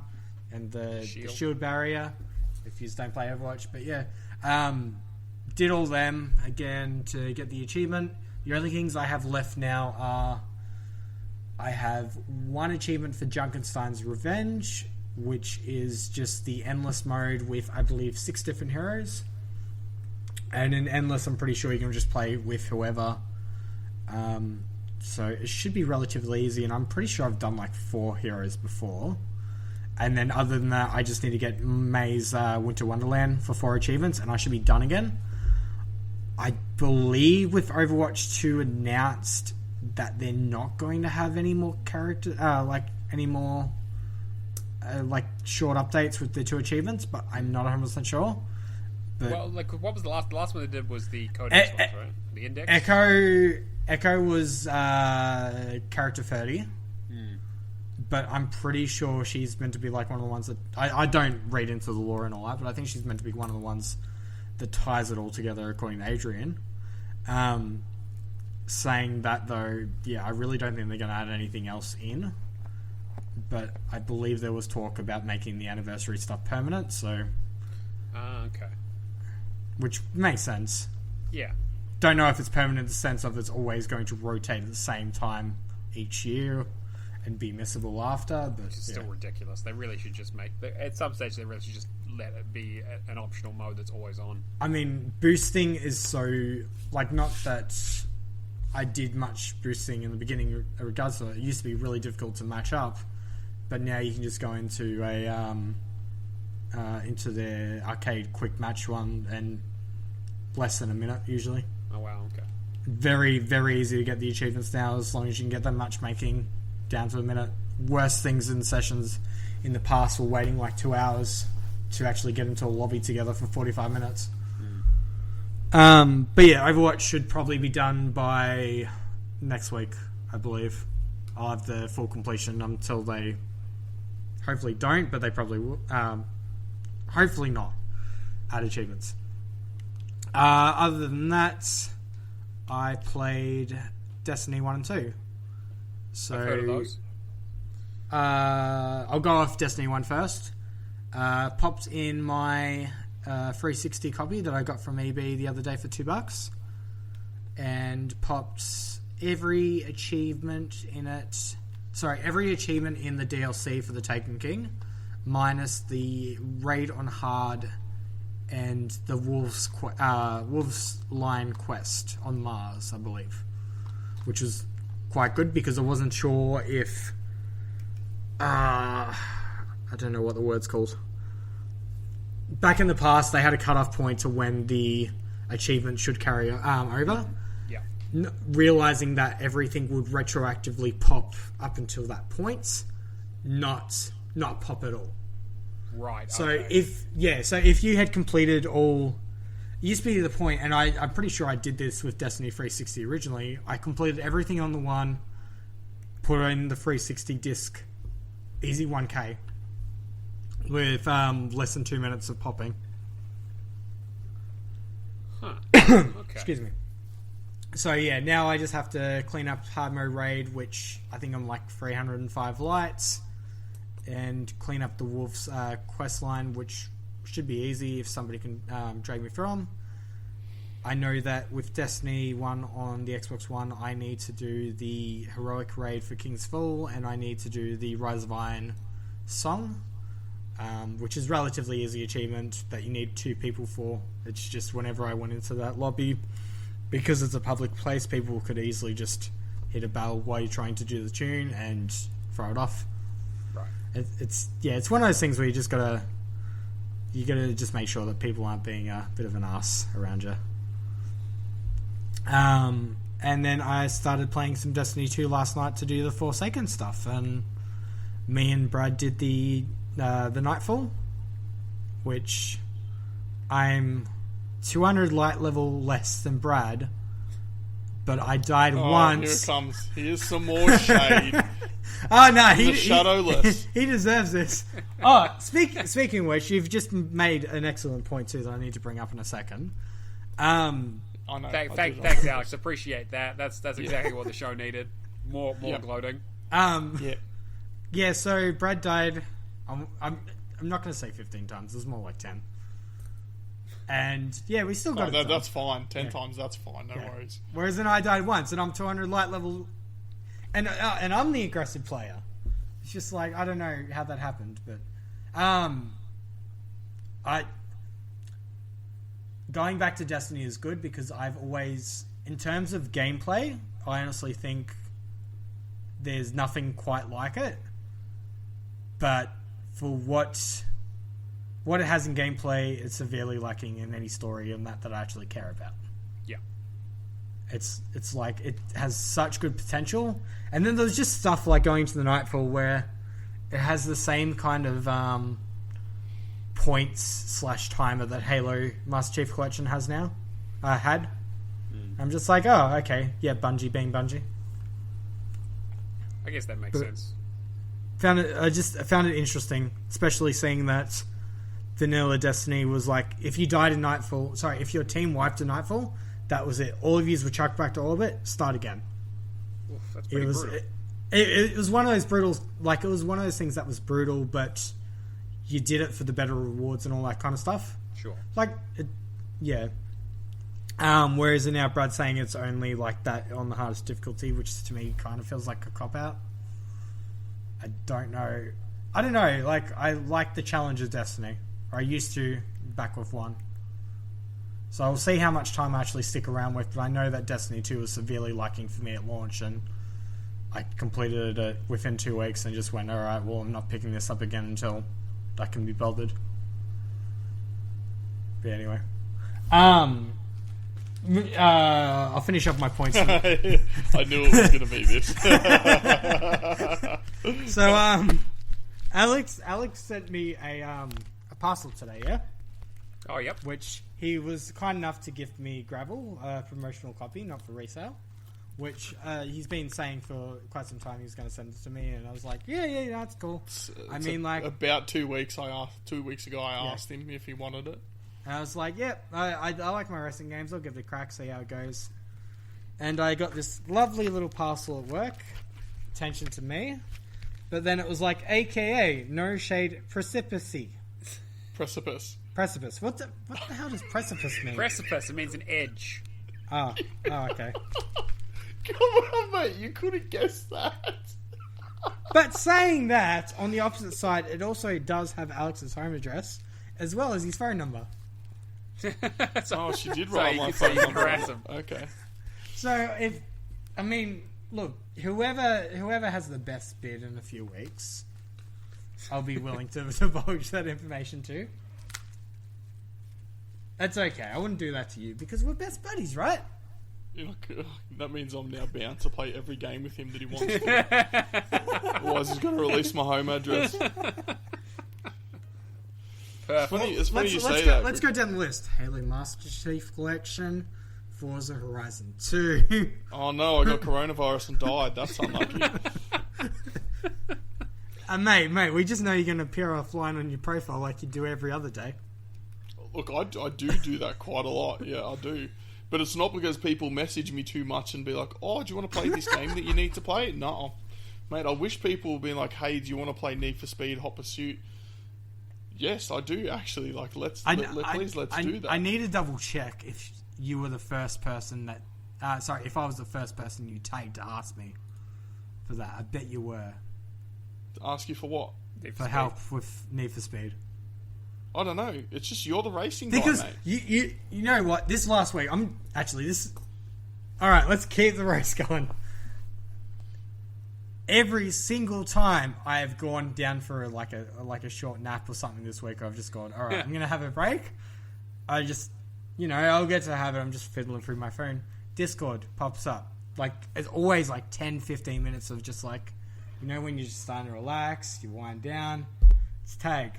and the shield barrier, if you don't play Overwatch. But yeah, did all them again to get the achievement. The only things I have left now are I have 1 achievement for Junkenstein's Revenge, which is just the Endless mode with, I believe, 6 different heroes. And in Endless, I'm pretty sure you can just play with whoever. So it should be relatively easy, and I'm pretty sure I've done 4 heroes before. And then other than that, I just need to get May's Winter Wonderland for 4 achievements, and I should be done again. I believe with Overwatch 2 announced that they're not going to have any more short updates with the 2 achievements, but I'm not 100% sure. But what was the last one they did was the Codex ones, right? The Index? Echo was character 30. But I'm pretty sure she's meant to be one of the ones that... I don't read into the lore and all that, but I think she's meant to be one of the ones that ties it all together, according to Adrian. Saying that, though, I really don't think they're going to add anything else in. But I believe there was talk about making the anniversary stuff permanent, so... okay. Which makes sense. Yeah. Don't know if it's permanent in the sense of it's always going to rotate at the same time each year and be missable after, but it's still ridiculous. They really should just at some stage they really should just let it be an optional mode that's always on. I mean, boosting is so not that I did much boosting in the beginning in regards to it. It used to be really difficult to match up, but now you can just go into into the arcade quick match one and less than a minute usually. Oh wow, okay. Very, very easy to get the achievements now as long as you can get them matchmaking down to a minute. Worst things in sessions in the past were waiting 2 hours to actually get into a lobby together for 45 minutes. But yeah, Overwatch should probably be done by next week, I believe. I'll have the full completion until they hopefully don't, but they probably will. Hopefully not add achievements. Other than that, I played Destiny 1 and 2. So, I've heard of those. I'll go off Destiny 1 first. Popped in my 360 copy that I got from EB the other day for $2, and popped every achievement in it. Sorry, every achievement in the DLC for the Taken King, minus the raid on hard and the Wolves Line quest on Mars, I believe, which was quite good because I wasn't sure if I don't know what the word's called. back in the past, they had a cutoff point to when the achievement should carry over. Yeah. Realizing that everything would retroactively pop up until that point, not pop at all. Right. So okay. if you had completed all, it used to be to the point, and I'm pretty sure I did this with Destiny 360 originally. I completed everything on the one, put in the 360 disc, easy 1K, with less than 2 minutes of popping. Huh. Okay. Excuse me. So yeah, now I just have to clean up hard mode raid, which I think I'm like 305 lights, and clean up the Wolf's quest line, which should be easy if somebody can drag me through them. I know that with Destiny 1 on the Xbox One, I need to do the heroic raid for King's Fall, and I need to do the Rise of Iron song, which is relatively easy achievement that you need 2 people for. It's just whenever I went into that lobby, because it's a public place, people could easily just hit a bell while you're trying to do the tune and throw it off. Right. It's one of those things where you gotta just make sure that people aren't being a bit of an ass around you. And then I started playing some Destiny 2 last night to do the Forsaken stuff, and me and Brad did the Nightfall, which I'm 200 light level less than Brad, but I died once. Here it comes. Here's some more shade. Oh no, Shadowless. He deserves this. Oh, speaking of which, you've just made an excellent point too that I need to bring up in a second. I know. Thanks, Alex. Appreciate that. That's exactly what the show needed. More gloating. Yeah. So Brad died. I'm not going to say 15 times. It's more like 10. And yeah, we still got it. That's fine. 10 times. That's fine. No worries. Whereas then I died once, and I'm 200 light level, and I'm the aggressive player. It's just like, I don't know how that happened, but going back to Destiny is good because I've always, in terms of gameplay, I honestly think there's nothing quite like it. But for what it has in gameplay, it's severely lacking in any story and that I actually care about. Yeah. It's like, it has such good potential. And then there's just stuff like going to the Nightfall where it has the same kind of points/timer that Halo Master Chief Collection has now. Had. I'm just like, oh, okay. Yeah, Bungie being Bungie. I guess that makes sense. I found it interesting, especially seeing that vanilla Destiny was like, if you died in Nightfall, if your team wiped in Nightfall, that was it. All of yous were chucked back to orbit, start again. Oof, that's pretty brutal. It was one of those brutal, like, it was one of those things that was brutal, but you did it for the better rewards and all that kind of stuff. Sure. Like, yeah. Whereas now Brad's saying it's only like that on the hardest difficulty, which to me kind of feels like a cop-out. I don't know. Like, I like the challenge of Destiny. Or I used to back with 1. So I'll see how much time I actually stick around with, but I know that Destiny 2 was severely lacking for me at launch, and I completed it within 2 weeks and just went, alright, well, I'm not picking this up again until I can be bothered. But anyway. I'll finish up my points. I knew it was going to be this. So, Alex sent me a parcel today, yeah? Oh, yep. Which he was kind enough to gift me Gravel, a promotional copy, not for resale. Which he's been saying for quite some time he was going to send it to me, and I was like, yeah, that's cool. About 2 weeks. 2 weeks ago, I asked him if he wanted it. And I was like, yep, I like my wrestling games. I'll give it a crack, see how it goes. And I got this lovely little parcel at work. Attention to me. But then it was like, AKA, no shade, precipice. Precipice. What the hell does precipice mean? Precipice, it means an edge. Oh, okay. Come on, mate, you couldn't guess that. But saying that, on the opposite side, it also does have Alex's home address, as well as his phone number. She did write my phone number. Harass him. Okay. So look, whoever has the best bid in a few weeks, I'll be willing to divulge that information to. That's okay. I wouldn't do that to you because we're best buddies, right? You're like, "Ugh, that means I'm now bound to play every game with him that he wants to. Otherwise, he's going to release my home address. It's funny you say that. Let's go down the list. Halo Master Chief Collection, Forza Horizon 2. Oh no, I got coronavirus and died. That's unlucky. Mate, we just know you're going to appear offline on your profile like you do every other day. Look, I do that quite a lot. Yeah, I do. But it's not because people message me too much and be like, "Oh, do you want to play this game that you need to play?" No, mate. I wish people would be like, "Hey, do you want to play Need for Speed Hot Pursuit?" Yes, I do actually. Like, let's do that. I need to double check if you were the first person that. If I was the first person you tagged to ask me for that. I bet you were. To ask you for what? For help with Need for Speed. I don't know. It's just you're the racing guy, Because mate. you know what? This last week, all right, let's keep the race going. Every single time I have gone down for like a short nap or something this week, I've just gone, all right, I'm going to have a break. I just, I'll get to the habit. I'm just fiddling through my phone. Discord pops up. Like, it's always like 10, 15 minutes of just like, when you're just starting to relax, you wind down, it's tag.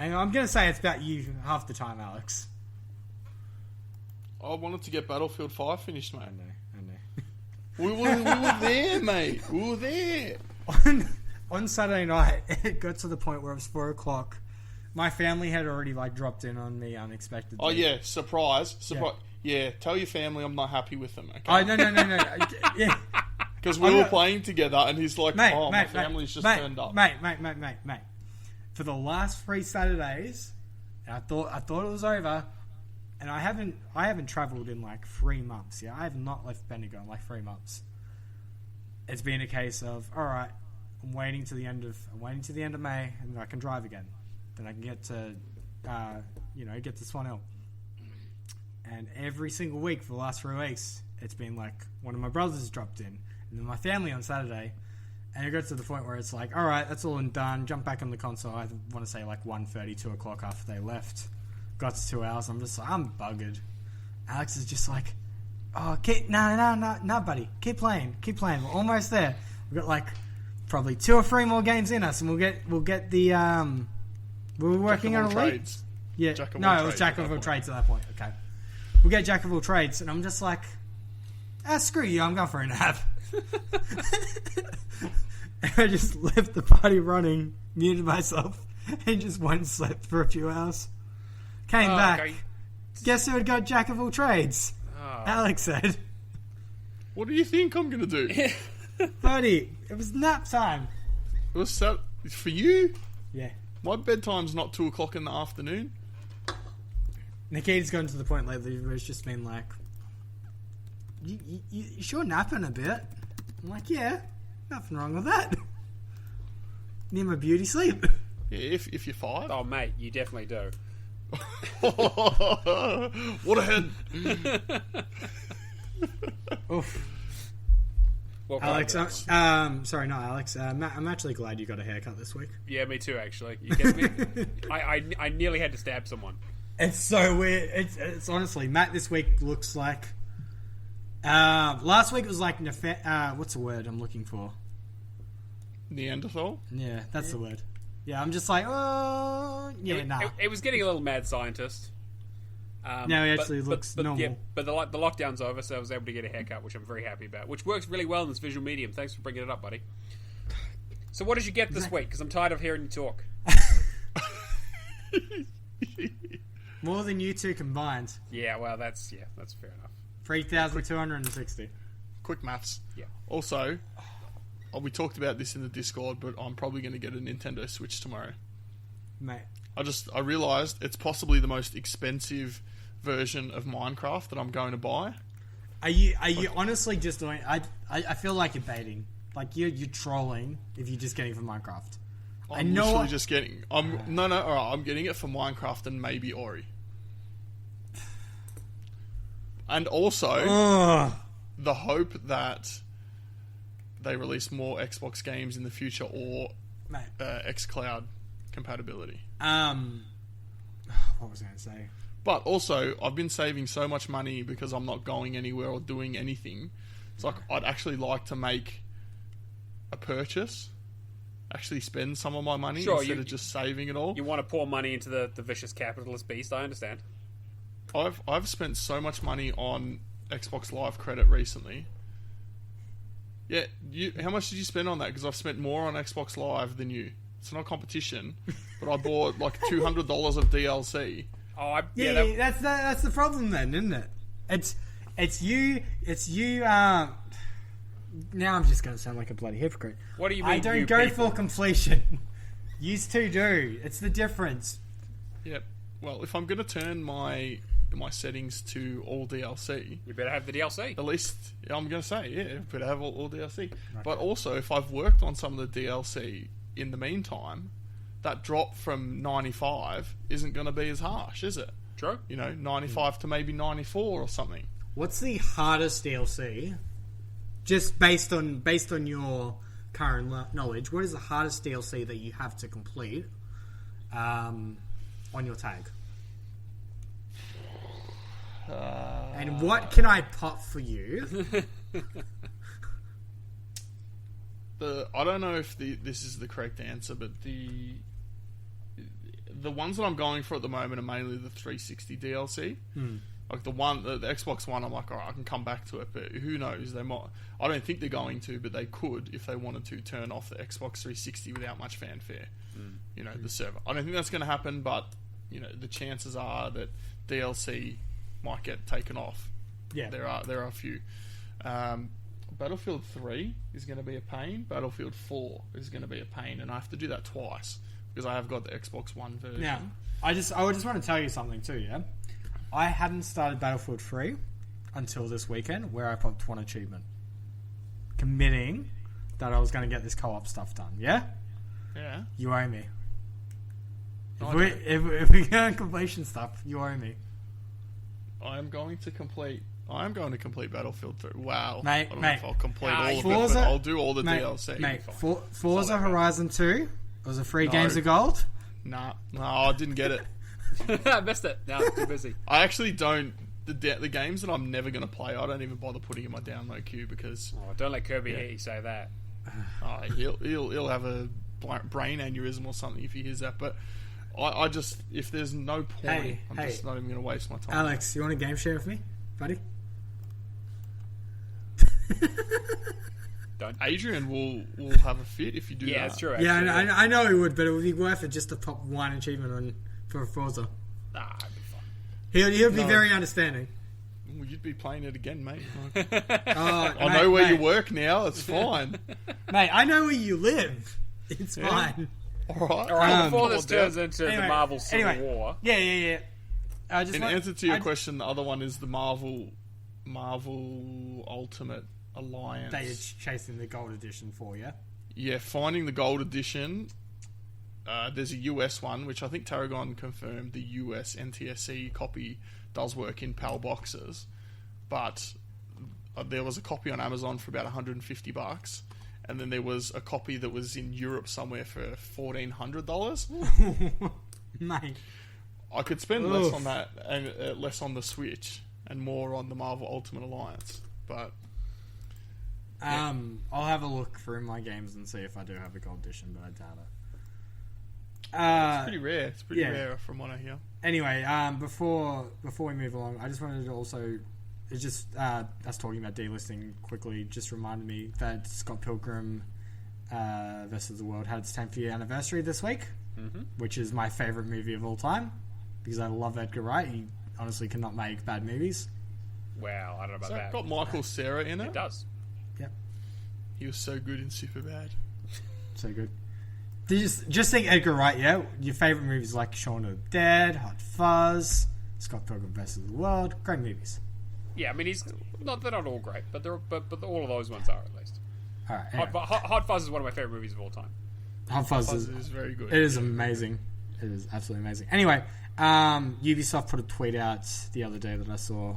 And I'm going to say it's about you half the time, Alex. I wanted to get Battlefield 5 finished, mate. I know. We were there, mate. We were there. On Saturday night, it got to the point where it was 4 o'clock. My family had already dropped in on me unexpectedly. Oh yeah, surprise. Yeah, tell your family I'm not happy with them. Okay? Oh no. Yeah. Because we were playing together, and he's like, my family's just turned up. Mate. For the last 3 Saturdays, and I thought it was over, and I haven't travelled in 3 months. Yeah, I have not left Bendigo in 3 months. It's been a case of, all right, I'm waiting to the end of May, and then I can drive again. Then I can get to, get to Swan Hill. And every single week for the last 3 weeks, it's been one of my brothers dropped in, and then my family on Saturday. And it got to the point where it's all right, that's all and done. Jump back on the console. I want to say 1:30, 2 o'clock after they left. Got to 2 hours. I'm just I'm buggered. Alex is just no, buddy. Keep playing. We're almost there. We've got probably 2 or 3 more games in us, and we'll get the we were working on a league. Yeah, it was Jack of all trades at that point. Okay, we'll get Jack of all trades, and I'm just screw you. I'm going for a nap. And I just left the party running, muted myself, and just went and slept for a few hours. Came back. Okay. Guess who had got Jack of all trades? Alex said. What do you think I'm going to do? Buddy, it was nap time. It was for you? Yeah. My bedtime's not 2 o'clock in the afternoon. Nikita's gotten to the point lately where it's just been you sure napping a bit? I'm yeah, nothing wrong with that. Need my beauty sleep. Yeah, if you're 5. Oh, mate, you definitely do. What a head. Oof. Well, Alex, sorry, not Alex. I'm actually glad you got a haircut this week. Yeah, me too, actually. You get me? I nearly had to stab someone. It's so weird. It's honestly, Matt this week looks like... last week it was what's the word I'm looking for? Neanderthal? Yeah, that's the word. Yeah, I'm just oh... Yeah, nah. It was getting a little mad scientist. Now he actually looks normal. Yeah, but the lockdown's over, so I was able to get a haircut, which I'm very happy about. Which works really well in this visual medium. Thanks for bringing it up, buddy. So what did you get this week? Because I'm tired of hearing you talk. More than you two combined. Yeah, well, that's fair enough. 3,260. Quick maths. Yeah. Also, we talked about this in the Discord, but I'm probably going to get a Nintendo Switch tomorrow. Mate. I realised it's possibly the most expensive version of Minecraft that I'm going to buy. Are you honestly just doing... I feel like you're baiting. You're trolling if you're just getting it for Minecraft. I'm literally just getting... alright, I'm getting it for Minecraft and maybe Ori. And also, the hope that they release more Xbox games in the future or xCloud compatibility. What was I going to say? But also, I've been saving so much money because I'm not going anywhere or doing anything. It's like I'd actually like to make a purchase, actually spend some of my money instead of just saving it all. You want to pour money into the vicious capitalist beast, I understand. I've spent so much money on Xbox Live credit recently. Yeah, how much did you spend on that? Because I've spent more on Xbox Live than you. It's not competition, but I bought like $200 of DLC. Oh, that's the problem then, isn't it? It's you. Now I'm just going to sound like a bloody hypocrite. What do you mean? I don't go for completion. Used to do. It's the difference. Yep. Well, if I'm going to turn my settings to all DLC, you better have the DLC. At least I'm going to say, yeah, better have all DLC. Okay. But also, if I've worked on some of the DLC in the meantime, that drop from 95 isn't going to be as harsh, is it? True. 95 to maybe 94 or something. What's the hardest DLC? Just based on your current knowledge, what is the hardest DLC that you have to complete on your tag? And what can I pop for you? I don't know if this is the correct answer, but the ones that I'm going for at the moment are mainly the 360 DLC. Like the Xbox One, I'm like, all right, I can come back to it, but who knows? They might. I don't think they're going to, but they could if they wanted to turn off the Xbox 360 without much fanfare. The server. I don't think that's going to happen, but the chances are that DLC might get taken off. Yeah, there are a few. Battlefield 3 is going to be a pain. Battlefield 4 is going to be a pain, and I have to do that twice because I have got the Xbox One version. Now, I just want to tell you something too. Yeah, I hadn't started Battlefield 3 until this weekend, where I popped one achievement, committing that I was going to get this co-op stuff done. Yeah. Yeah. You owe me. If we go on completion stuff, you owe me. I'm going to complete Battlefield 3. Wow. Mate, I don't know if I'll complete all of it, Forza, but I'll do all the DLC. Mate, Forza Horizon 2 was a free games of gold? No, I didn't get it. I missed it. No, too busy. I actually don't. The games that I'm never going to play, I don't even bother putting in my download queue because... Oh, don't let Kirby hear you say that. He'll have a brain aneurysm or something if he hears that, but... I just, if there's no point, I'm just not even going to waste my time. Alex, you want a game share with me, buddy? Don't. Adrian will have a fit if you do that. Yeah, that's true. Actually, I know he would, but it would be worth it just to pop one achievement for Forza. It'd be fun. He'll be very understanding. Well, you'd be playing it again, mate. I know where you work now. It's fine. Mate, I know where you live. It's fine. All right. Before this turns into the Marvel Civil War. Yeah. In answer to your question, the other one is the Marvel Ultimate Alliance. That you're chasing the gold edition for, yeah? Yeah, finding the gold edition. There's a US one, which I think Tarragon confirmed the US NTSC copy does work in PAL boxes. But there was a copy on Amazon for about $150. And then there was a copy that was in Europe somewhere for $1,400. Mate, I could spend less on that and less on the Switch and more on the Marvel Ultimate Alliance. But I'll have a look through my games and see if I do have a gold edition, but I doubt it. It's pretty rare. It's pretty rare from what I hear. Anyway, before we move along, I just wanted to also. It's just us talking about delisting quickly just reminded me that Scott Pilgrim vs. the World had its 10th year anniversary this week, which is my favourite movie of all time because I love Edgar Wright. He honestly cannot make bad movies. Wow, I don't know about that. It's got Michael Cera in it? It does. Yep. He was so good in Superbad. So good. Just think Edgar Wright, yeah? Your favourite movies like Shaun of the Dead, Hot Fuzz, Scott Pilgrim vs. the World. Great movies. Yeah, I mean, they're not all great, but all of those ones are at least. All right. Anyway. Hot Fuzz is one of my favorite movies of all time. Hot Fuzz is very good. It is amazing. It is absolutely amazing. Anyway, Ubisoft put a tweet out the other day that I saw.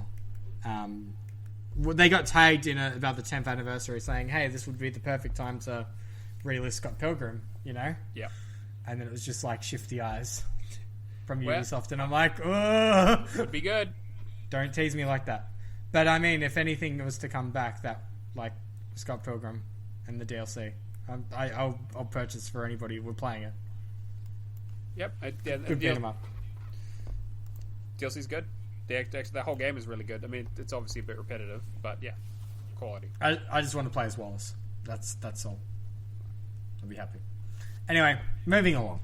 They got tagged in about the 10th anniversary, saying, "Hey, this would be the perfect time to relist Scott Pilgrim." Yeah. And then it was just like shifty eyes. from Well- Ubisoft, and I'm like, oh, Could be good. don't tease me like that. But I mean, if anything was to come back, that like Scott Pilgrim and the DLC, I'll purchase for anybody who were playing it. Yep. Good beat 'em up. DLC's good. The whole game is really good. I mean, it's obviously a bit repetitive, but yeah, quality. I just want to play as Wallace. That's all. I'll be happy. Anyway, moving along.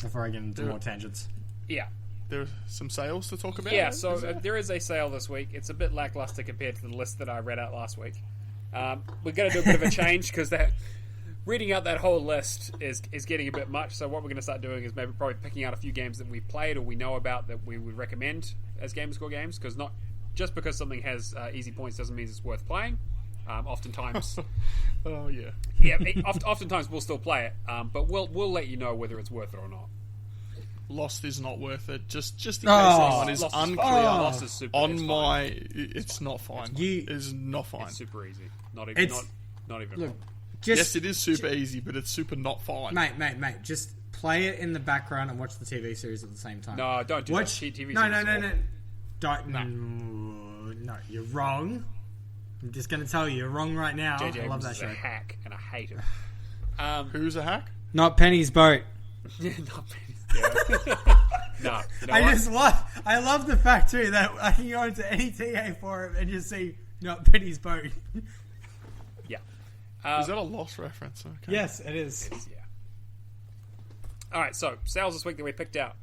Before I get into more tangents. Yeah. There are some sales to talk about. Yeah, so there is a sale this week. It's a bit lackluster compared to the list that I read out last week. We're going to do a bit of a change because reading out that whole list is getting a bit much. So what we're going to start doing is maybe probably picking out a few games that we've played or we know about that we would recommend as Gamerscore games. Because not just because something has easy points doesn't mean it's worth playing. Oftentimes, Oh yeah. oftentimes we'll still play it, but we'll let you know whether it's worth it or not. Lost is not worth it. Just in case Oh, anyone is Lost unclear. Lost is super. On it's my, fine. it's not fine. You- It's not fine. It's super easy. Not even. It's- Not even. Look, just Yes, it is super easy, but it's super not fine. mate. Just play it in the background and watch the TV series at the same time. No, don't do watch that. TV no, series no, is no, awful. Don't. No, you're wrong. I'm just going to tell you, you're wrong right now. J.J. I love Abrams that is show. a hack, and I hate him. Who's a hack? Not Penny's boat. Not yeah. No, you know what? I love the fact too that I can go into any TA forum and just see not Penny's boat. Yeah. Is that a Lost reference? Okay. Yes, it is. Yeah. All right, so sales this week that we picked out.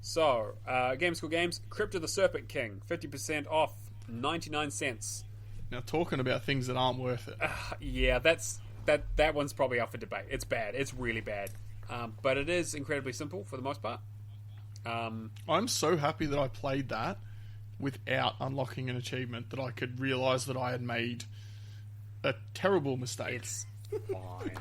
So, Gamescore Games, Crypt of the Serpent King, 50% off, 99 cents. Now talking about things that aren't worth it. Yeah, that one's probably up for debate. It's bad. It's really bad. But it is incredibly simple for the most part. I'm so happy that I played that without unlocking an achievement that I could realise that I had made a terrible mistake. It's fine.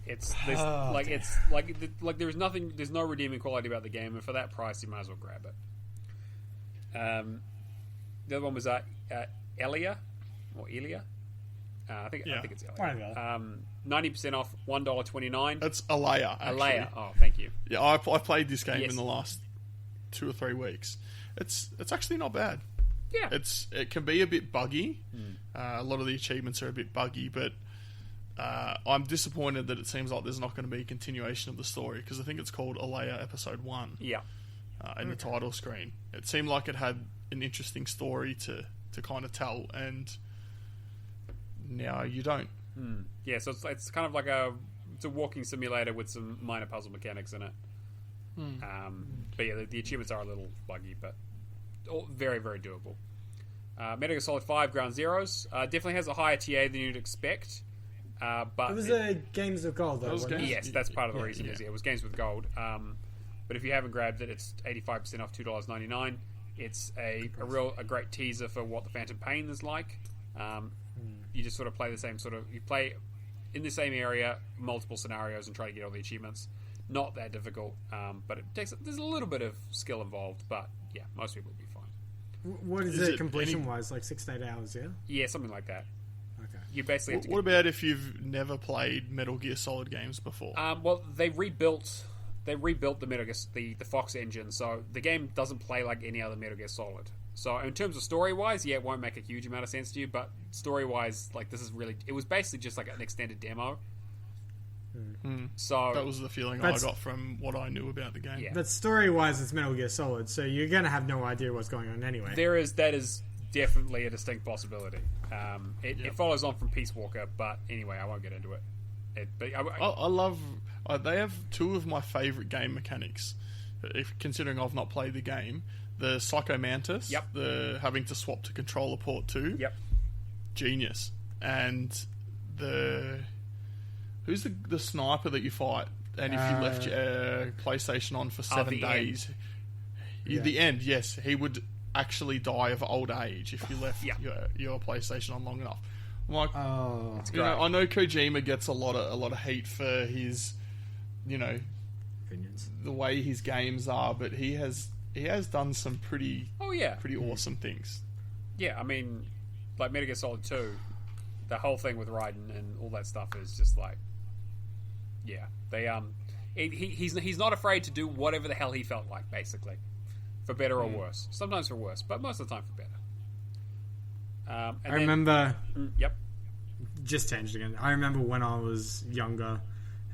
It's there's nothing. There's no redeeming quality about the game, and for that price, you might as well grab it. The other one was Elia or Elia. I think it's One or Elia. the other. 90% off, $1.29. It's Alea, actually. Alea. Oh, thank you. Yeah, I played this game Yes. in the last 2 or 3 weeks. It's actually not bad. Yeah. It can be a bit buggy. A lot of the achievements are a bit buggy, but I'm disappointed that it seems like there's not going to be a continuation of the story because I think it's called Alea Episode 1 Yeah. in the title screen. It seemed like it had an interesting story to kind of tell, and now you don't. Yeah, so it's kind of like a walking simulator with some minor puzzle mechanics in it. But yeah, the achievements are a little buggy, but all very, very doable. Metal Gear Solid 5 Ground Zeroes definitely has a higher TA than you'd expect. But It was a Games of Gold, though. It was wasn't it? Games- yes, that's part of the Yeah, reason. yeah. It was games with gold. But if you haven't grabbed it, it's 85% off, $2.99. It's a great teaser for what the Phantom Pain is like. You just sort of play the same you play in the same area, multiple scenarios, and try to get all the achievements. Not that difficult, but there's a little bit of skill involved. But yeah, most people will be fine. What is Is it it completion-wise? Like 6 to 8 hours, yeah? Yeah, something like that. Okay. You basically have to What about if you've never played Metal Gear Solid games before? well, they rebuilt the Metal Gear, the Fox engine, so the game doesn't play like any other Metal Gear Solid. So in terms of story-wise, yeah, it won't make a huge amount of sense to you, but story-wise, like it was basically just like an extended demo. So That was the feeling That's- I got from what I knew about the game. Yeah. But story-wise, it's Metal Gear Solid, so you're going to have no idea what's going on anyway. that is definitely a distinct possibility. It follows on from Peace Walker, but anyway, I won't get into it. I love. They have 2 of my favourite game mechanics. If considering I've not played the game, the Psycho Mantis, Yep. the having to swap to controller port 2, Yep. genius, and who's the sniper that you fight, and if you left your PlayStation on for 7 the days, the end, yes, he would actually die of old age if you left Yeah. your PlayStation on long enough. I'm like, Oh. you know, I know Kojima gets a lot of heat for his, Opinions. the way his games are, but he has done some pretty Oh yeah, awesome things. yeah. I mean, like Metal Gear Solid 2, the whole thing with Raiden and all that stuff is just like, yeah. They he's not afraid to do whatever the hell he felt like, basically, for better or worse. Sometimes for worse, but most of the time for better. I remember. Yep. Just changed again. I remember when I was younger,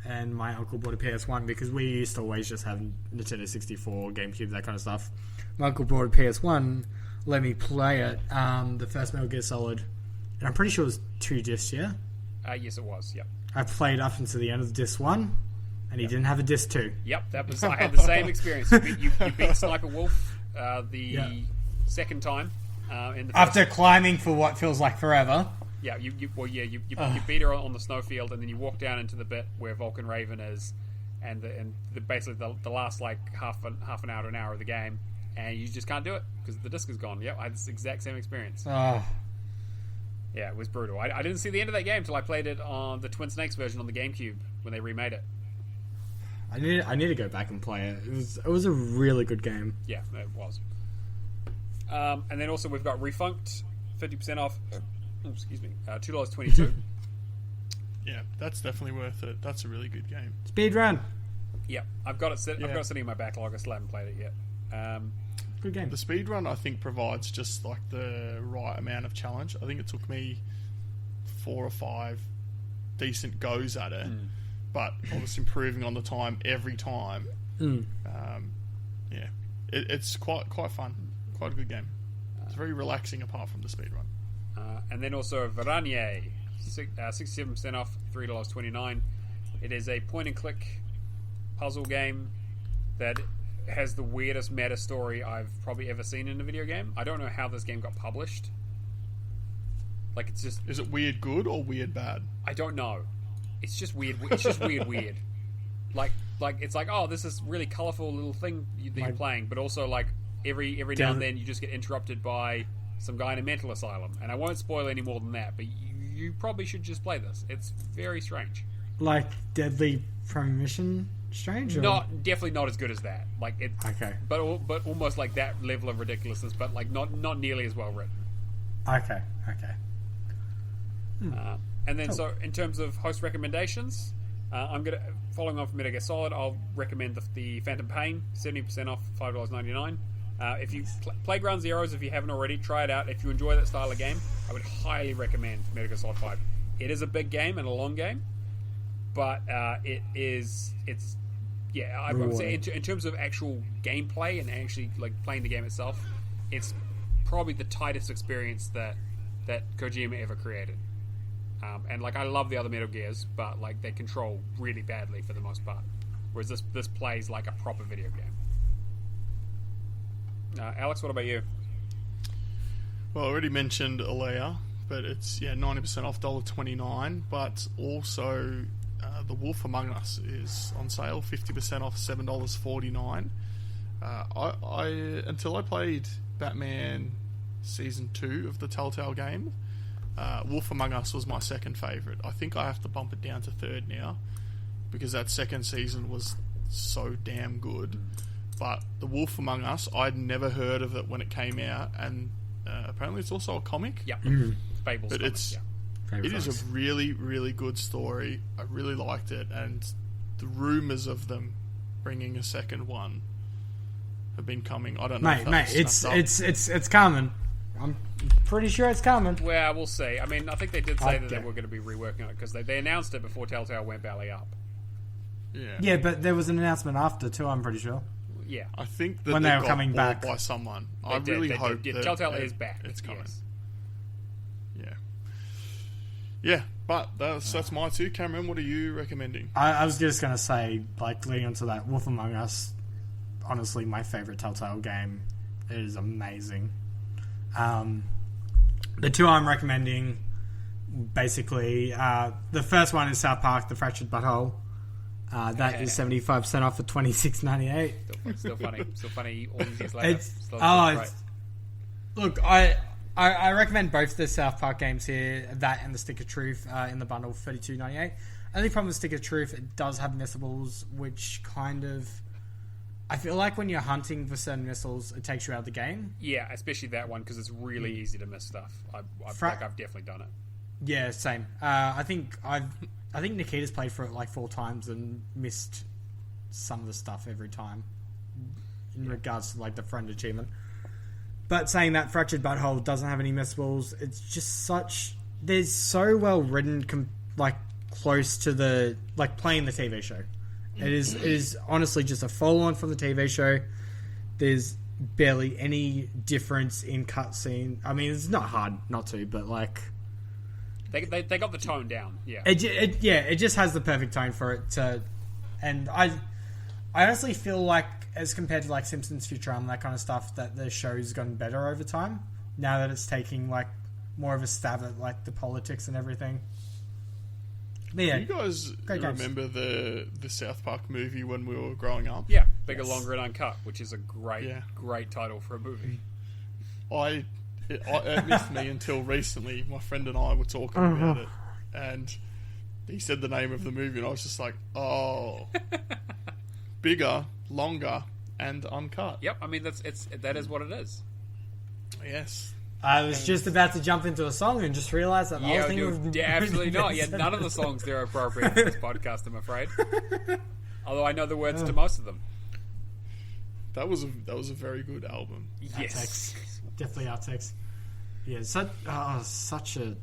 and my uncle bought a PS1 because we used to always just have Nintendo 64, GameCube, that kind of stuff. My uncle bought a PS1, let me play it. The first Metal Gear Solid, and I'm pretty sure it was 2 discs. Yeah. Yes, it was. Yep. I played up until the end of disc 1, and he didn't have a disc 2. Yep, that was. I had the same experience. You beat Sniper Wolf second time in the first after climbing for what feels like forever. Yeah, you beat her on the snowfield, and then you walk down into the bit where Vulcan Raven is, and basically the last like half an hour to an hour of the game, and you just can't do it because the disc is gone. Yeah, I had this exact same experience. Yeah, it was brutal. I didn't see the end of that game until I played it on the Twin Snakes version on the GameCube when they remade it. I need to go back and play it. It was a really good game. Yeah, it was. And then also we've got Refunked, 50% off. Excuse me, $2.22. Yeah, that's definitely worth it. That's a really good game. Speedrun. Yeah, I've got it sitting in my backlog. I still haven't played it yet. Good game. The speedrun, I think, provides just like the right amount of challenge. I think it took me 4 or 5 decent goes at it, but I was improving on the time every time. Yeah, it's quite fun. Quite a good game. It's very relaxing apart from the speedrun. And then also Varanye, 67% off, $3.29. It is a point-and-click puzzle game that has the weirdest meta story I've probably ever seen in a video game. I don't know how this game got published. Like, it's just... Is it weird good or weird bad? I don't know. It's just weird. It's just weird. Like it's like, oh, this is really colourful little thing that you're playing, but also like every now and then you just get interrupted by some guy in a mental asylum. And I won't spoil any more than that, but you probably should just play this. It's very strange. Like Deadly Premonition strange? Or? Definitely not as good as that. Like it, okay. But almost like that level of ridiculousness, but like not nearly as well written. Okay. And then so in terms of host recommendations, I'm gonna following on from Metal Gear Solid. I'll recommend the Phantom Pain, 70% off, $5.99. If you Playground Zeroes, if you haven't already, try it out. If you enjoy that style of game, I would highly recommend Metal Gear Solid 5. It is a big game and a long game, but I would say in terms of actual gameplay and actually like playing the game itself, it's probably the tightest experience that Kojima ever created. And like I love the other Metal Gears, but like they control really badly for the most part. Whereas this plays like a proper video game. Alex, what about you? Well, I already mentioned Alea, but it's 90% off, $1.29. But also, The Wolf Among Us is on sale, 50% off, $7.49. Until I played Batman Season 2 of the Telltale game, Wolf Among Us was my second favourite. I think I have to bump it down to third now because that second season was so damn good. But The Wolf Among Us, I'd never heard of it when it came out, and apparently it's also a comic. Yeah, Fables. But comic, it is a really, really good story. I really liked it, and the rumours of them bringing a second one have been coming. I don't know, it's coming. I'm pretty sure it's coming. Well, we'll see. I mean, I think they did say that they were going to be reworking on it because they announced it before Telltale went belly up. Yeah, but there was an announcement after too. I'm pretty sure. Yeah, I think that when they were coming back by someone. I really hope that Telltale is back. It's coming. Yes. Yeah, but that's my two. Cameron, what are you recommending? I was just gonna say, like leading onto that, Wolf Among Us. Honestly, my favorite Telltale game. It is amazing. The two I'm recommending, basically, the first one is South Park: The Fractured Butthole. That is 75% off for $26.98. Still funny. All these years later. Look, I recommend both the South Park games here. That and the Stick of Truth in the bundle, $32.98. Only problem with Stick of Truth, it does have missiles, which kind of, I feel like when you're hunting for certain missiles, it takes you out of the game. Yeah, especially that one because it's really easy to miss stuff. I've definitely done it. Yeah, same. I think Nikita's played for it like 4 times and missed some of the stuff every time in regards to like the friend achievement. But saying that, Fractured Butthole doesn't have any missables. It's just such... They're so well written, like close to the... Like playing the TV show. It is honestly just a follow-on from the TV show. There's barely any difference in cutscene. I mean, it's not hard not to, but like... They got the tone down, yeah. It just has the perfect tone for it to... And I honestly feel like, as compared to like Simpsons, Futurama, that kind of stuff, that the show's gotten better over time. Now that it's taking like more of a stab at like the politics and everything. But yeah, you guys great games. remember the South Park movie when we were growing up? Yeah, Bigger, Longer, and Uncut, which is a great title for a movie. It missed me until recently. My friend and I were talking about it, and he said the name of the movie, and I was just like, oh. Bigger, Longer, and Uncut. Yep, I mean, that is what it is. Yes. I was just about to jump into a song and just realised that I was thinking of... absolutely not. Yeah, none of the songs there are appropriate for this podcast, I'm afraid. Although I know the words to most of them. That was a very good album. Yes. Definitely outtakes. Yeah, such a...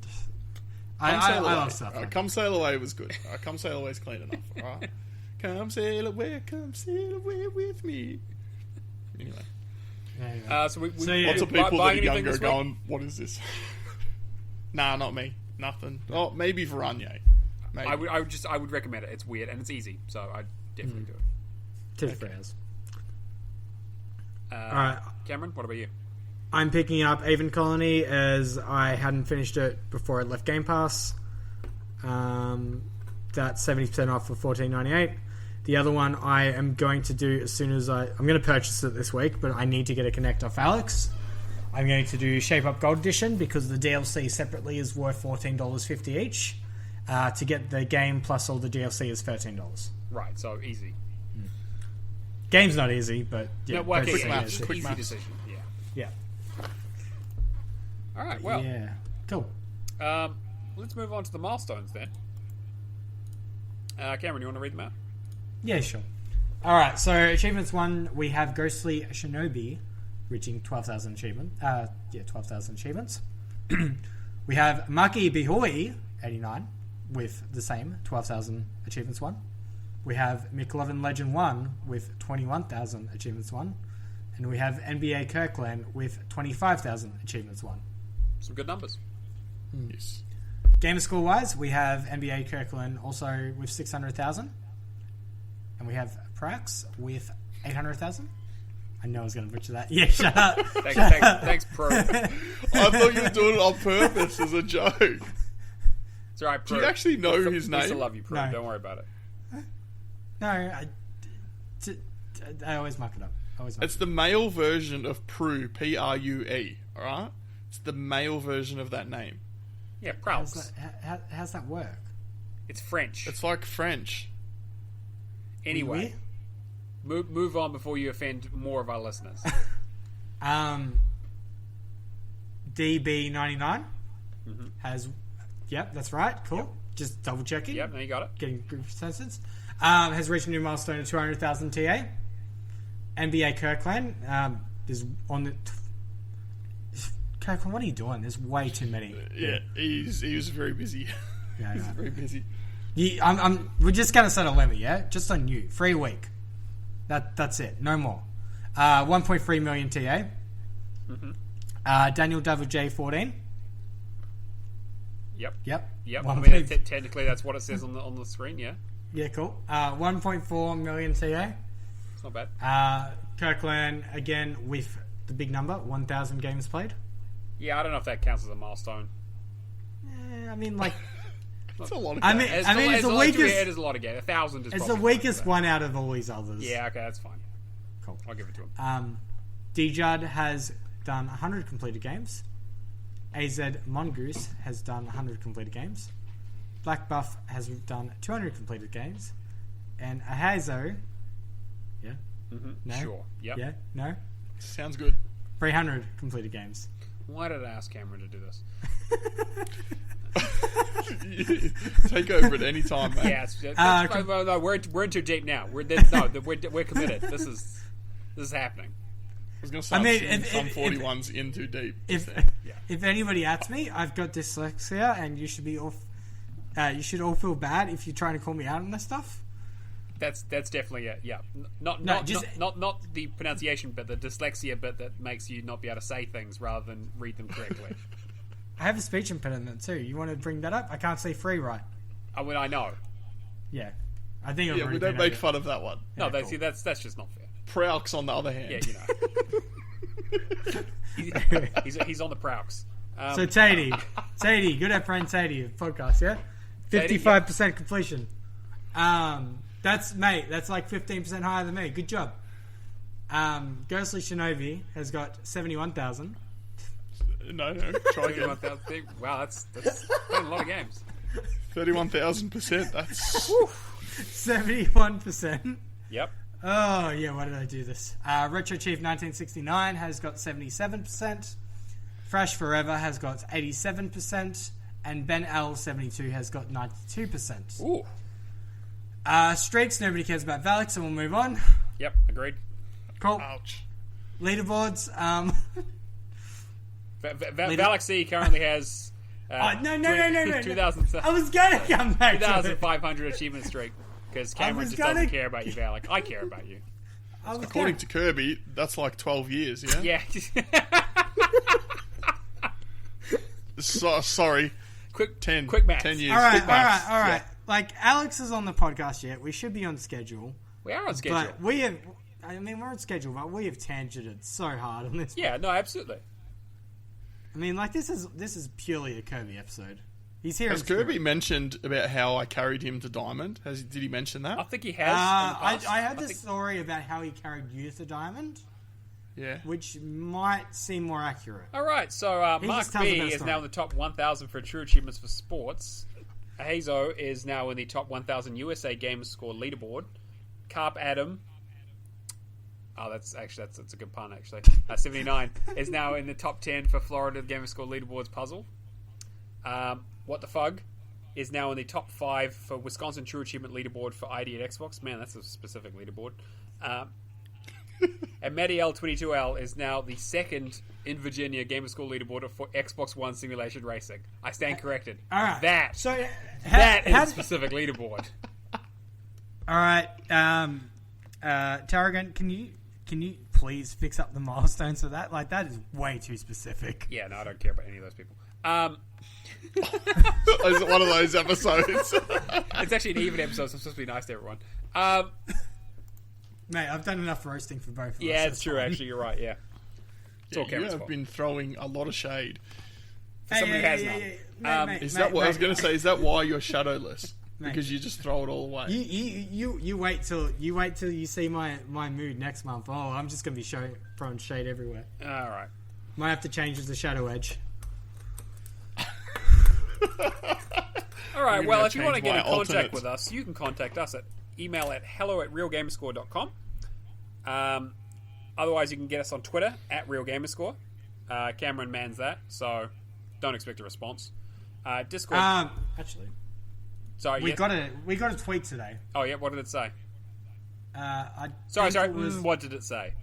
I love South Park. Come Sail Away was good. Come Sail Away is clean enough, alright? Come sail away with me. Anyway. So lots of people that are younger going, what is this? Nah, not me. Nothing. Oh, maybe Varanye. Maybe. I would recommend it. It's weird and it's easy, so I'd definitely do it. 2 to 3 hours. Alright. Cameron, what about you? I'm picking up Avon Colony as I hadn't finished it before it left Game Pass. That's 70% off for $14.98. The other one I am going to do as soon as I'm going to purchase it this week, but I need to get a Connect off Alex. I'm going to do Shape Up Gold Edition because the DLC separately is worth $14.50 each. To get the game plus all the DLC is $13. Right, so easy. Game's not easy, but yeah, quick maths. decision. Yeah. All right, well, yeah, cool. Let's move on to the milestones then. Cameron, you want to read them out? Yeah, sure. Alright, so Achievements 1, we have Ghostly Shinobi reaching 12,000 achievements. 12,000 achievements. We have Maki Bihoi, 89, with the same 12,000 achievements 1. We have McLovin Legend 1 with 21,000 achievements 1. And we have NBA Kirkland with 25,000 achievements 1. Some good numbers. Yes. Gamerscore wise, we have NBA Kirkland also with 600,000. And we have Prax with 800,000. I know I was going to butcher that. Yeah, shut up. Thanks, Pro. I thought you were doing it on purpose as a joke. It's alright, Pro. Do you actually know his name? I still love you, Pro. No. Don't worry about it. No, I always muck it up. It's the male version of Prue, Prue, alright? It's the male version of that name. Yeah, Praux. How's that work? It's French. It's like French. Anyway, move on before you offend more of our listeners. DB99 has... Yep, that's right. Cool. Yep. Just double checking. Yep, now you got it. Getting good consensus. Has reached a new milestone of 200,000 TA. NBA Kirkland is on the... Kirkland, what are you doing? There's way too many. Yeah, he was very busy. Yeah, He's very busy. We're just going to set a limit, yeah? Just on you. Free week. That's it. No more. 1.3 million TA. Daniel Devil J14. Yep. I mean, technically, that's what it says on the screen. Yeah. Yeah, cool. 1.4 million TA. It's not bad. Kirkland again with the big number, 1,000 games played. Yeah, I don't know if that counts as a milestone. I mean, like, It's a lot of I games. mean, it's the weakest. It is a lot of games. 1,000 is. It's the probably weakest fine one out of all these others. Yeah, okay, that's fine. Cool. I'll give it to him. D-Judd has done 100 completed games. AZ Mongoose has done 100 completed games. Black Buff has done 200 completed games. And Ahazo... Yeah? No? Sure. Yep. Yeah? No? Sounds good. 300 completed games. Why did I ask Cameron to do this? Take over at any time, mate. Yeah, no, we're in too deep now. We're committed. This is happening. I was going to say, some 41s in too deep. If anybody asks me, I've got dyslexia, and you should be off. You should all feel bad if you're trying to call me out on this stuff. That's definitely it. Yeah, not the pronunciation bit, the dyslexia bit that makes you not be able to say things rather than read them correctly. I have a speech impediment too. You want to bring that up? I can't say free right. I know. Yeah, I think. We don't make fun of that one. No, Yeah, cool. that's just not fair. Praux, on the other hand. Yeah, you know. he's on the Praux. So Tatey, good at friend Tatey podcast, yeah, 55% completion. That's like 15% higher than me. Good job. Ghostly Shinobi has got 71,000. No, try again. Wow, that's playing a lot of games. 31,000%. That's 71%. Yep. Oh yeah, why did I do this? Retro Chief 1969 has got 77%. Fresh Forever has got 87%, and Ben L 72 has got 92%. Ooh. Streaks, nobody cares about Valak, so we'll move on. Yep, agreed. Cool. ouch. Leaderboards. Valak C currently has. No. 2,000. I was going to come back to it. 2,500 achievement streak because Cameron just doesn't care about you, Valak. I care about you. According to Kirby, that's like 12 years, yeah? Yeah. Sorry. Quick maths. 10 years. All right. Yeah. Like, Alex is on the podcast yet. We should be on schedule. We are on schedule. But we're on schedule, but we have tangented so hard on this. Yeah, no, absolutely. I mean, like, this is purely a Kirby episode. He's here. Has Kirby mentioned about how I carried him to Diamond? Did he mention that? I think he has. In the past. I heard this story about how he carried you to Diamond. Yeah. Which might seem more accurate. All right, so Mark just tells B a better is story. now in the top 1,000 for true achievements for sports. Hazo is now in the top 1,000 USA Gamerscore leaderboard. Carp Adam. Oh, that's a good pun, actually. 79 is now in the top 10 for Florida Gamerscore leaderboards puzzle. What the Fug is now in the top 5 for Wisconsin True Achievement leaderboard for ID at Xbox. Man, that's a specific leaderboard. And MediL22L is now the second in Virginia Gamerscore leaderboard for Xbox One Simulation Racing. I stand corrected. All right. That So is how a specific leaderboard. All right. Tarragon, can you please fix up the milestones for that? Like, that is way too specific. Yeah, no, I don't care about any of those people. Is it one of those episodes? It's actually an even episode, so I'm supposed to be nice to everyone. Mate, I've done enough roasting for both of us. Yeah, That's it's true, fine. actually. You're right, yeah. It's all You Cameron's have fault. been throwing a lot of shade. For someone who has none. Mate, Is that what I was going to say? Is that why you're shadowless? Mate. Because you just throw it all away. You wait till you see my mood next month. Oh, I'm just gonna be throwing shade everywhere. All right. Might have to change it to ShadowlessEdge. All right, I'm well, gonna if you want to change get in my contact alternate. with us, you can contact us at email@hello@realgamerscore.com. Otherwise, you can get us on Twitter at realgamerscore. Cameron mans that, so don't expect a response. Discord. Actually, Sorry, we yes. got a tweet today. Oh, yeah, what did it say? Sorry. What did it say?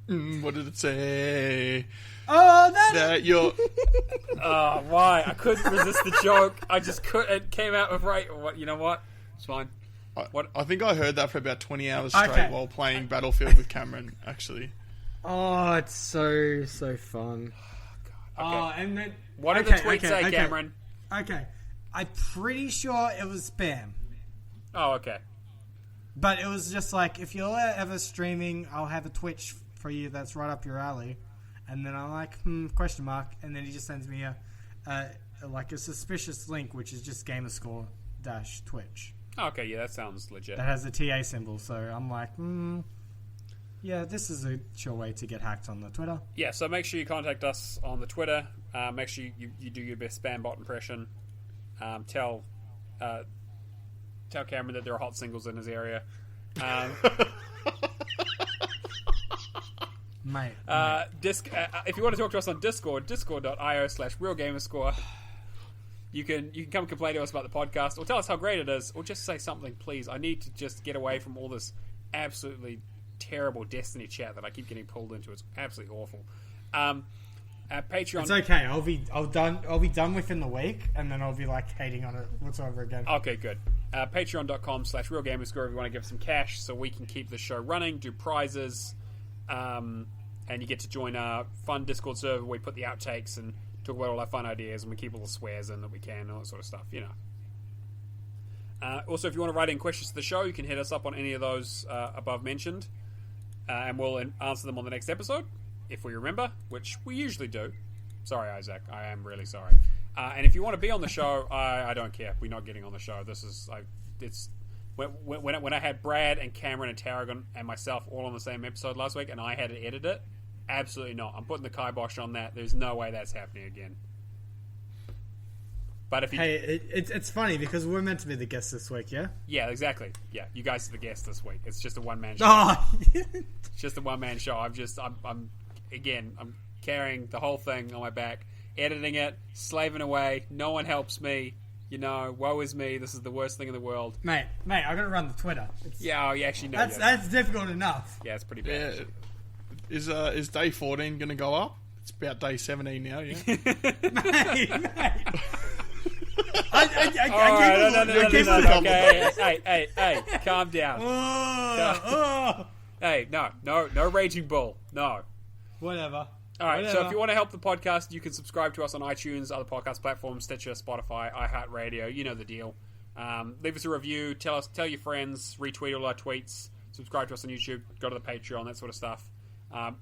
What did it say? Oh, That you're... Oh, why? I couldn't resist the joke. I just couldn't. It came out with right. What? You know what? It's fine. I think I heard that for about 20 hours straight Okay. while playing Battlefield with Cameron, actually. Oh, it's so fun. Okay. Oh, and then What did the tweet say, Cameron? Okay, I'm pretty sure it was spam. Oh, okay. But it was just like, if you're ever streaming, I'll have a Twitch for you that's right up your alley. And then I'm like, question mark. And then he just sends me a suspicious link, which is just Gamerscore-Twitch. Oh, okay, yeah, that sounds legit. That has a TA symbol. So I'm like, yeah, this is a sure way to get hacked on the Twitter. Yeah, so make sure you contact us on the Twitter. Make sure you do your best spam bot impression. Tell Cameron that there are hot singles in his area. Mate. If you want to talk to us on Discord, discord.io/realgamerscore. You can come complain to us about the podcast, or tell us how great it is, or just say something, please. I need to just get away from all this absolutely terrible Destiny chat that I keep getting pulled into. It's absolutely awful. Patreon. It's okay. I'll be done within the week, and then I'll be like hating on it whatsoever again. Okay, good. Patreon.com/RealGamerscore if you want to give some cash so we can keep the show running, do prizes, and you get to join our fun Discord server where we put the outtakes and talk about all our fun ideas, and we keep all the swears in that we can, all that sort of stuff, you know. Also, if you want to write in questions to the show, you can hit us up on any of those above mentioned, and we'll answer them on the next episode, if we remember, which we usually do. Sorry, Isaac. I am really sorry. And if you want to be on the show, I don't care. We're not getting on the show. This is it's when I had Brad and Cameron and Tarragon and myself all on the same episode last week, and I had to edit it. Absolutely not. I'm putting the kibosh on that. There's no way that's happening again. But if you... Hey, it's funny because we're meant to be the guests this week, yeah? Yeah, exactly. Yeah, you guys are the guests this week. It's just a one-man show. Oh. It's just a one-man show. I'm carrying the whole thing on my back, editing it, slaving away. No one helps me. You know, woe is me. This is the worst thing in the world. Mate, I gotta run the Twitter. Yeah, you actually know. That's difficult enough. Yeah, it's pretty bad. Yeah. Is day 14 going to go up? It's about day 17 now, yeah? mate. No. Hey, calm down. Hey, no raging bull. No. Whatever. All right, so if you want to help the podcast, you can subscribe to us on iTunes, other podcast platforms, Stitcher, Spotify, iHeartRadio. You know the deal. Leave us a review. Tell your friends. Retweet all our tweets. Subscribe to us on YouTube. Go to the Patreon. That sort of stuff.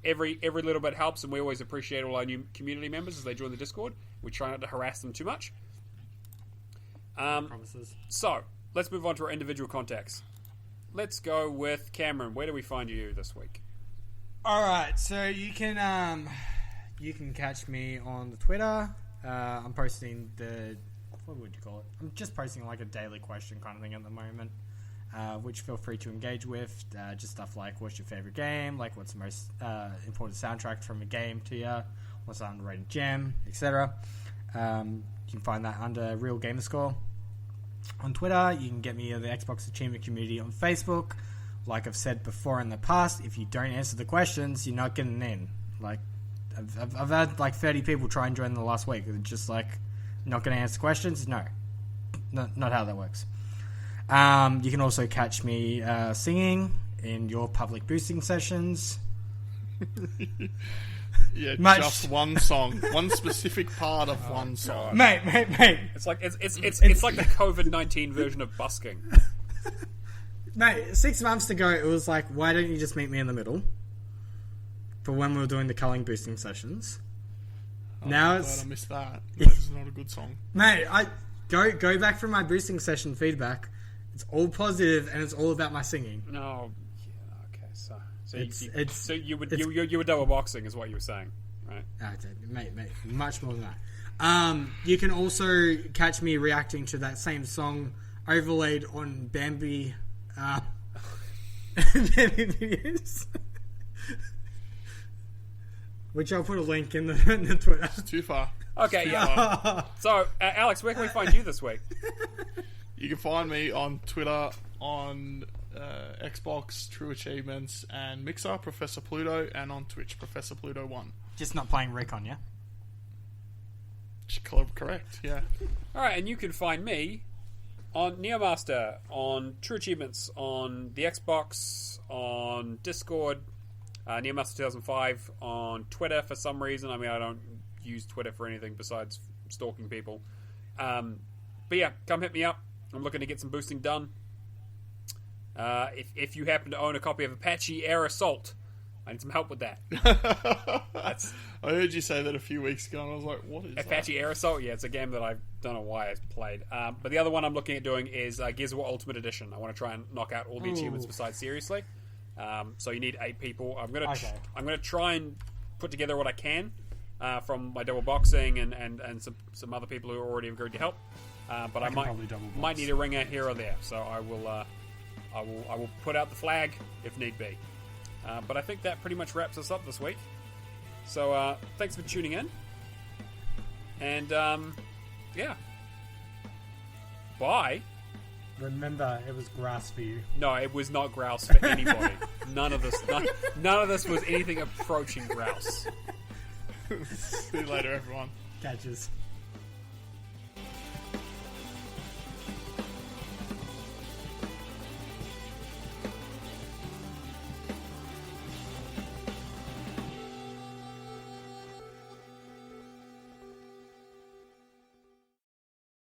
Every little bit helps, and we always appreciate all our new community members as they join the Discord. We try not to harass them too much. Promises. So let's move on to our individual contacts. Let's go with Cameron. Where do we find you this week? All right, so you can catch me on the Twitter. I'm posting what would you call it? I'm just posting like a daily question kind of thing at the moment, which feel free to engage with. Just stuff like what's your favorite game, like what's the most important soundtrack from a game to you, what's an underrated gem, etc. You can find that under Real Gamerscore on Twitter. You can get me in the Xbox Achievement Community on Facebook. Like I've said before in the past, if you don't answer the questions, you're not getting in. Like, I've had like 30 people try and join the last week. They're just like, not going to answer questions? No. Not how that works. You can also catch me singing in your public boosting sessions. Yeah, just one song, one specific part of one song. Mate. It's like it's like the COVID-19 version of busking. Mate, 6 months ago, it was like, why don't you just meet me in the middle? For when we were doing the culling boosting sessions. Now it's... I missed that. That's not a good song. Mate, I go back from my boosting session feedback. It's all positive, and it's all about my singing. No. Yeah, okay, so you were double boxing is what you were saying, right? Mate, much more than that. You can also catch me reacting to that same song overlaid on Bambi... videos. Which I'll put a link in the Twitter. It's too far. Okay, yeah. So, Alex, where can we find you this week? You can find me on Twitter, on Xbox, True Achievements, and Mixer, ProfessorPluto, and on Twitch, ProfessorPluto1. Just not playing Recon, yeah? Correct, yeah. Alright, and you can find me on Neomaster, on True Achievements, on the Xbox, on Discord, Neomaster 2005, on Twitter for some reason. I mean, I don't use Twitter for anything besides stalking people. But yeah, come hit me up. I'm looking to get some boosting done. If you happen to own a copy of Apache Air Assault, I need some help with that. I heard you say that a few weeks ago, and I was like, what is Apache that? Air Assault? Yeah, it's a game that I don't know why I played. But the other one I'm looking at doing is Gears of War Ultimate Edition. I want to try and knock out all the achievements besides Seriously. So you need 8 people. I'm gonna try and put together what I can from my double boxing and some other people who already agreed to help. But I might need a ringer here or there. So I will put out the flag if need be. But I think that pretty much wraps us up this week. So thanks for tuning in. And yeah, Bye. Remember, it was grass for you. No, it was not grouse for anybody. None of this was anything approaching grouse. See you later, everyone. Catches.